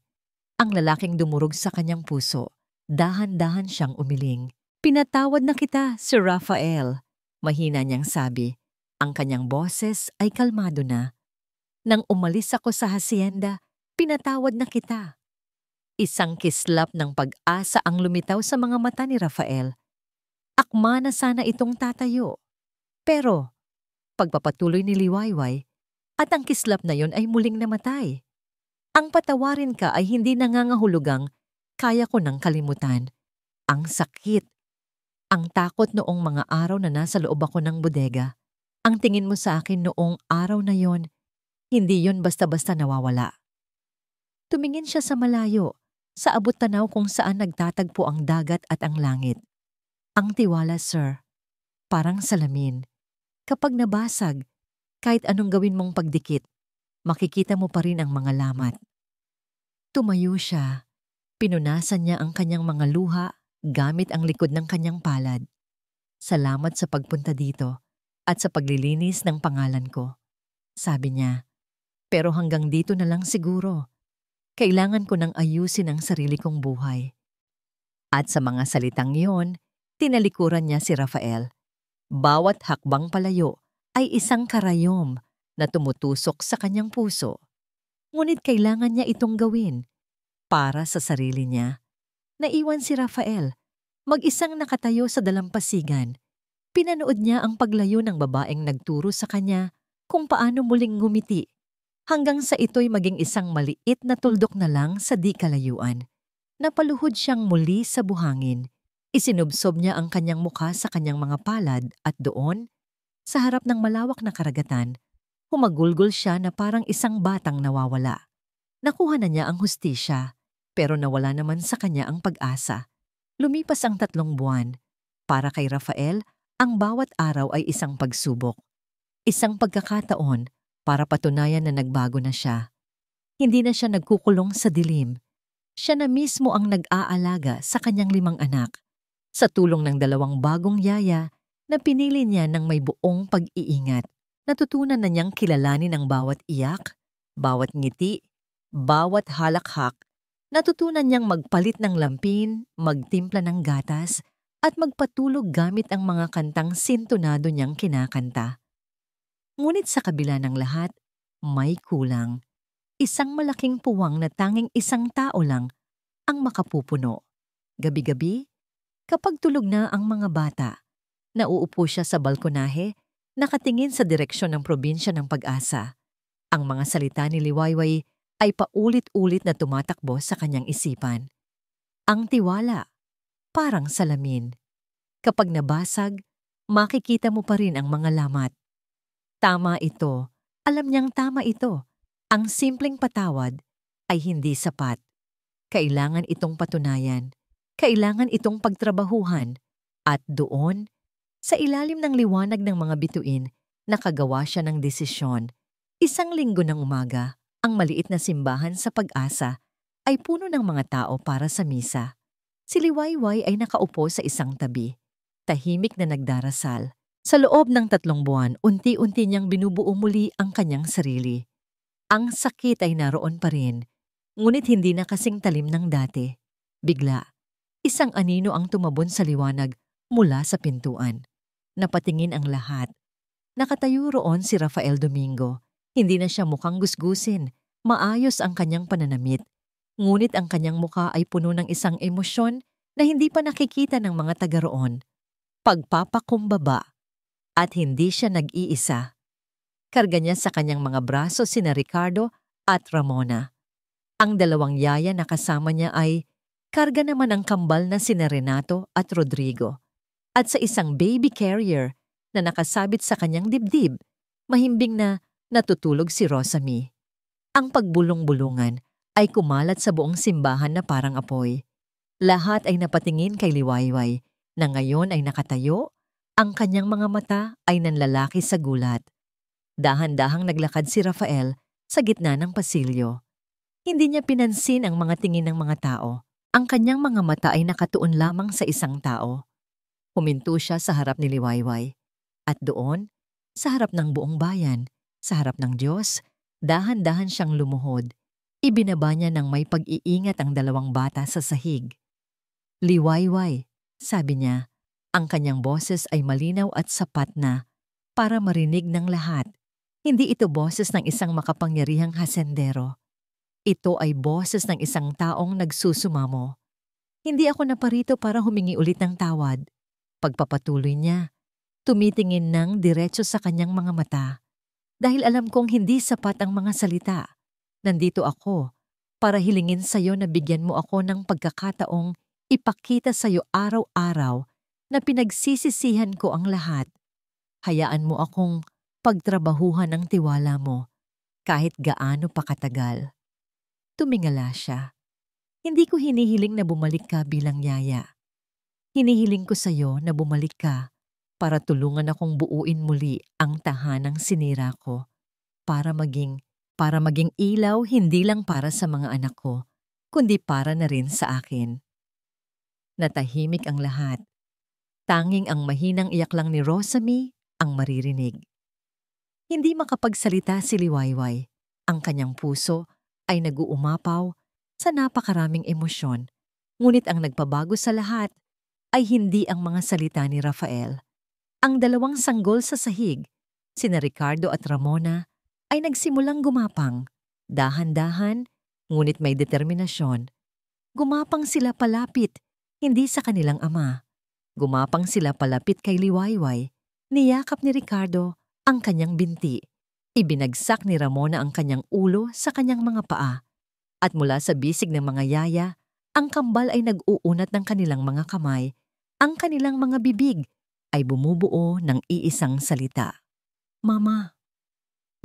Ang lalaking dumurog sa kanyang puso. Dahan-dahan siyang umiling. "Pinatawad na kita, Sir Rafael," mahina niyang sabi. Ang kanyang boses ay kalmado na. "Nang umalis ako sa hacienda, pinatawad na kita." Isang kislap ng pag-asa ang lumitaw sa mga mata ni Rafael. Akma na sana itong tatayo. Pero, pagpapatuloy ni Liwayway, at ang kislap na yon ay muling namatay. "Ang patawarin ka ay hindi nangangahulugang kaya ko nang kalimutan. Ang sakit, ang takot noong mga araw na nasa loob ako ng bodega. Ang tingin mo sa akin noong araw na yon, hindi yon basta-basta nawawala." Tumingin siya sa malayo, sa abot tanaw kung saan nagtatagpo ang dagat at ang langit. "Ang tiwala, sir, parang salamin. Kapag nabasag, kahit anong gawin mong pagdikit, makikita mo pa rin ang mga lamat." Tumayo siya. Pinunasan niya ang kanyang mga luha gamit ang likod ng kanyang palad. "Salamat sa pagpunta dito at sa paglilinis ng pangalan ko," sabi niya. "Pero hanggang dito na lang siguro. Kailangan ko nang ayusin ang sarili kong buhay." At sa mga salitang iyon, tinalikuran niya si Rafael. Bawat hakbang palayo ay isang karayom na tumutusok sa kanyang puso. Ngunit kailangan niya itong gawin. Para sa sarili niya, naiwan si Rafael, mag-isang nakatayo sa dalampasigan. Pinanood niya ang paglayo ng babaeng nagturo sa kanya kung paano muling ngumiti, hanggang sa ito'y maging isang maliit na tuldok na lang sa di kalayuan. Napaluhod siyang muli sa buhangin. Isinubsob niya ang kanyang mukha sa kanyang mga palad at doon, sa harap ng malawak na karagatan, humagulgol siya na parang isang batang nawawala. Nakuha na niya ang hustisya, pero nawala naman sa kanya ang pag-asa. Lumipas ang 3 buwan. Para kay Rafael, ang bawat araw ay isang pagsubok. Isang pagkakataon para patunayan na nagbago na siya. Hindi na siya nagkukulong sa dilim. Siya na mismo ang nag-aalaga sa kanyang 5 anak. Sa tulong ng 2 bagong yaya na pinili niya ng may buong pag-iingat, natutunan na niyang kilalanin ang bawat iyak, bawat ngiti, bawat halakhak. Natutunan niyang magpalit ng lampin, magtimpla ng gatas, at magpatulog gamit ang mga kantang sintonado niyang kinakanta. Ngunit sa kabila ng lahat, may kulang. Isang malaking puwang na tanging isang tao lang ang makapupuno. Gabi-gabi, kapag tulog na ang mga bata, nauupo siya sa balkonahe, nakatingin sa direksyon ng probinsya ng Pag-asa. Ang mga salita ni Liwayway ay paulit-ulit na tumatakbo sa kanyang isipan. Ang tiwala, parang salamin. Kapag nabasag, makikita mo pa rin ang mga lamat. Tama ito. Alam niyang tama ito. Ang simpleng patawad ay hindi sapat. Kailangan itong patunayan. Kailangan itong pagtrabahuhan. At doon, sa ilalim ng liwanag ng mga bituin, nakagawa siya ng desisyon. 1 linggo ng umaga, ang maliit na simbahan sa Pag-asa ay puno ng mga tao para sa misa. Si Liwayway ay nakaupo sa isang tabi, tahimik na nagdarasal. Sa loob ng 3 buwan, unti-unti niyang binubuo muli ang kanyang sarili. Ang sakit ay naroon pa rin, ngunit hindi na kasing talim ng dati. Bigla, isang anino ang tumabon sa liwanag mula sa pintuan. Napatingin ang lahat. Nakatayo roon si Rafael Domingo. Hindi na siya mukhang gusgusin. Maayos ang kanyang pananamit. Ngunit ang kanyang mukha ay puno ng isang emosyon na hindi pa nakikita ng mga taga roon. Pagpapakumbaba. At hindi siya nag-iisa. Karga niya sa kanyang mga braso sina Ricardo at Ramona. Ang 2 yaya na kasama niya ay karga naman ang kambal na sina Renato at Rodrigo. At sa isang baby carrier na nakasabit sa kanyang dibdib, mahimbing na natutulog si Rosamie. Ang pagbulong-bulungan ay kumalat sa buong simbahan na parang apoy. Lahat ay napatingin kay Liwayway na ngayon ay nakatayo, ang kanyang mga mata ay nanlalaki sa gulat. Dahan-dahang naglakad si Rafael sa gitna ng pasilyo. Hindi niya pinansin ang mga tingin ng mga tao. Ang kanyang mga mata ay nakatuon lamang sa isang tao. Huminto siya sa harap ni Liwayway. At doon, sa harap ng buong bayan, sa harap ng Diyos, dahan-dahan siyang lumuhod. Ibinaba niya ng may pag-iingat ang 2 bata sa sahig. Liwayway, sabi niya, ang kanyang boses ay malinaw at sapat na para marinig ng lahat. Hindi ito boses ng isang makapangyarihang hasendero. Ito ay boses ng isang taong nagsusumamo. Hindi ako naparito para humingi ulit ng tawad. Pagpapatuloy niya, tumitingin ng diretso sa kanyang mga mata. Dahil alam kong hindi sapat ang mga salita. Nandito ako para hilingin sa iyo na bigyan mo ako ng pagkakataong ipakita sa iyo araw-araw na pinagsisisihan ko ang lahat. Hayaan mo akong pagtrabahuhan ng tiwala mo kahit gaano pa katagal. Tumingala siya. Hindi ko hinihiling na bumalik ka bilang yaya. Hinihiling ko sa iyo na bumalik ka para tulungan akong buuin muli ang tahanang sinira ko. Para maging ilaw hindi lang para sa mga anak ko, kundi para na rin sa akin. Natahimik ang lahat. Tanging ang mahinang iyak lang ni Rosamie ang maririnig. Hindi makapagsalita si Liwayway. Ang kanyang puso ay nag-uumapaw sa napakaraming emosyon. Ngunit ang nagpabago sa lahat ay hindi ang mga salita ni Rafael. Ang 2 sanggol sa sahig, sina Ricardo at Ramona, ay nagsimulang gumapang. Dahan-dahan, ngunit may determinasyon. Gumapang sila palapit, hindi sa kanilang ama. Gumapang sila palapit kay Liwayway. Niyakap ni Ricardo ang kanyang binti. Ibinagsak ni Ramona ang kanyang ulo sa kanyang mga paa. At mula sa bisig ng mga yaya, ang kambal ay nag-uunat ng kanilang mga kamay. Ang kanilang mga bibig ay bumubuo ng iisang salita. Mama.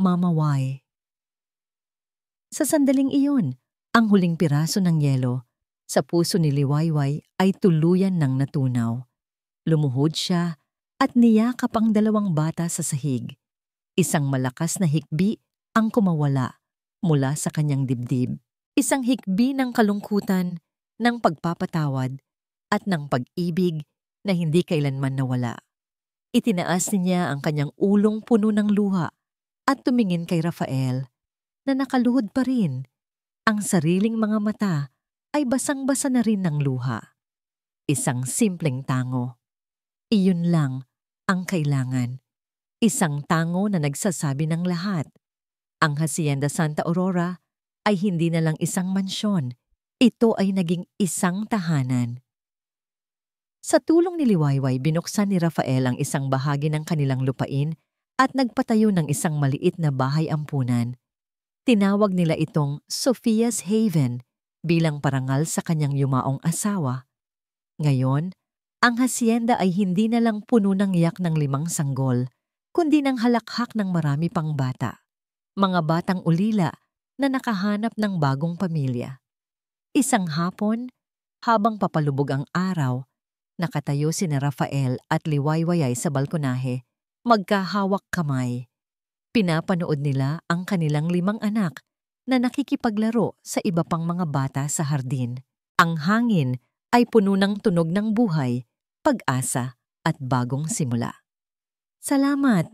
Mama, why? Sa sandaling iyon, ang huling piraso ng yelo sa puso ni Liwayway ay tuluyan ng natunaw. Lumuhod siya at niyakap ang dalawang bata sa sahig. Isang malakas na hikbi ang kumawala mula sa kanyang dibdib. Isang hikbi ng kalungkutan, ng pagpapatawad, at ng pag-ibig na hindi kailanman nawala. Itinaas niya ang kanyang ulong puno ng luha at tumingin kay Rafael na nakaluhod pa rin. Ang sariling mga mata ay basang-basa na rin ng luha. Isang simpleng tango. Iyon lang ang kailangan. Isang tango na nagsasabi ng lahat. Ang Hacienda Santa Aurora ay hindi na lang isang mansyon. Ito ay naging isang tahanan. Sa tulong ni Liwayway, binuksan ni Rafael ang isang bahagi ng kanilang lupain at nagpatayo ng isang maliit na bahay ampunan. Tinawag nila itong Sophia's Haven bilang parangal sa kanyang yumaong asawa. Ngayon, ang hacienda ay hindi na lang puno ng yak ng 5 sanggol, kundi ng halakhak ng marami pang bata. Mga batang ulila na nakahanap ng bagong pamilya. Isang hapon, habang papalubog ang araw, nakatayo sina Rafael at Liwayway sa balkonahe, magkahawak kamay. Pinapanood nila ang kanilang 5 anak na nakikipaglaro sa iba pang mga bata sa hardin. Ang hangin ay puno ng tunog ng buhay, pag-asa at bagong simula. Salamat!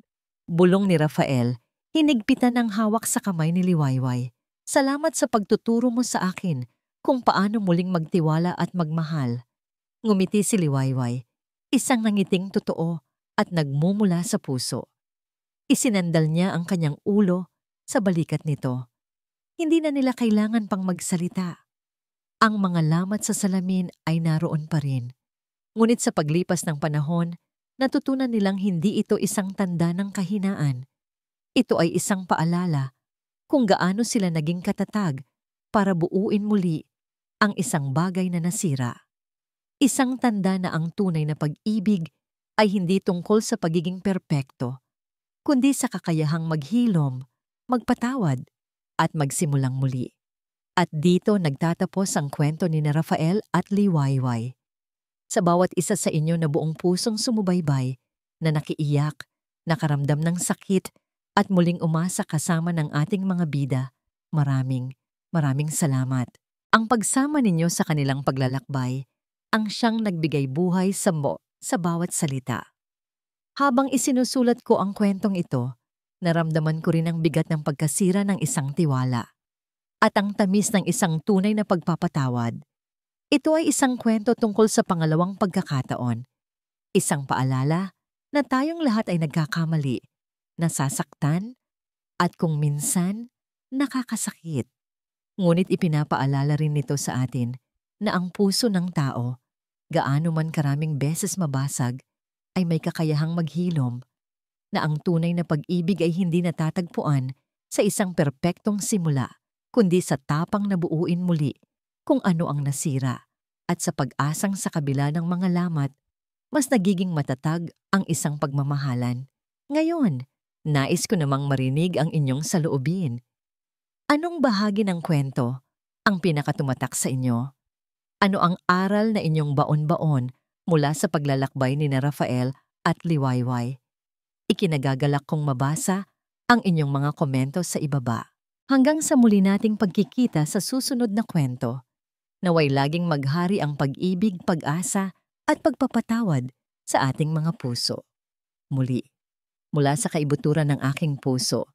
Bulong ni Rafael, hinigpitan ang hawak sa kamay ni Liwayway. Salamat sa pagtuturo mo sa akin kung paano muling magtiwala at magmahal. Ngumiti si Liwayway, isang nangiting totoo at nagmumula sa puso. Isinandal niya ang kanyang ulo sa balikat nito. Hindi na nila kailangan pang magsalita. Ang mga lamat sa salamin ay naroon pa rin. Ngunit sa paglipas ng panahon, natutunan nilang hindi ito isang tanda ng kahinaan. Ito ay isang paalala kung gaano sila naging katatag para buuin muli ang isang bagay na nasira. Isang tanda na ang tunay na pag-ibig ay hindi tungkol sa pagiging perpekto, kundi sa kakayahang maghilom, magpatawad, at magsimulang muli. At dito nagtatapos ang kwento ni Rafael at Liwayway. Sa bawat isa sa inyo na buong pusong sumubaybay, na nakiiyak, nakaramdam ng sakit, at muling umasa kasama ng ating mga bida, maraming salamat. Ang pagsama ninyo sa kanilang paglalakbay, ang siyang nagbigay buhay sa bawat salita. Habang isinusulat ko ang kwentong ito, naramdaman ko rin ang bigat ng pagkasira ng isang tiwala at ang tamis ng isang tunay na pagpapatawad. Ito ay isang kwento tungkol sa pangalawang pagkakataon. Isang paalala na tayong lahat ay nagkakamali, nasasaktan, at kung minsan, nakakasakit. Ngunit ipinapaalala rin nito sa atin na ang puso ng tao, gaano man karaming beses mabasag, ay may kakayahang maghilom, na ang tunay na pag-ibig ay hindi natatagpuan sa isang perpektong simula, kundi sa tapang na buuin muli kung ano ang nasira, at sa pag-asang sa kabila ng mga lamat, mas nagiging matatag ang isang pagmamahalan. Ngayon, nais ko namang marinig ang inyong saloobin. Anong bahagi ng kwento ang pinakatumatak sa inyo? Ano ang aral na inyong baon-baon mula sa paglalakbay ni Rafael at Liwayway? Ikinagagalak kong mabasa ang inyong mga komento sa ibaba. Hanggang sa muli nating pagkikita sa susunod na kwento, naway laging maghari ang pag-ibig, pag-asa at pagpapatawad sa ating mga puso. Muli, mula sa kaibuturan ng aking puso,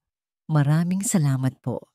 maraming salamat po.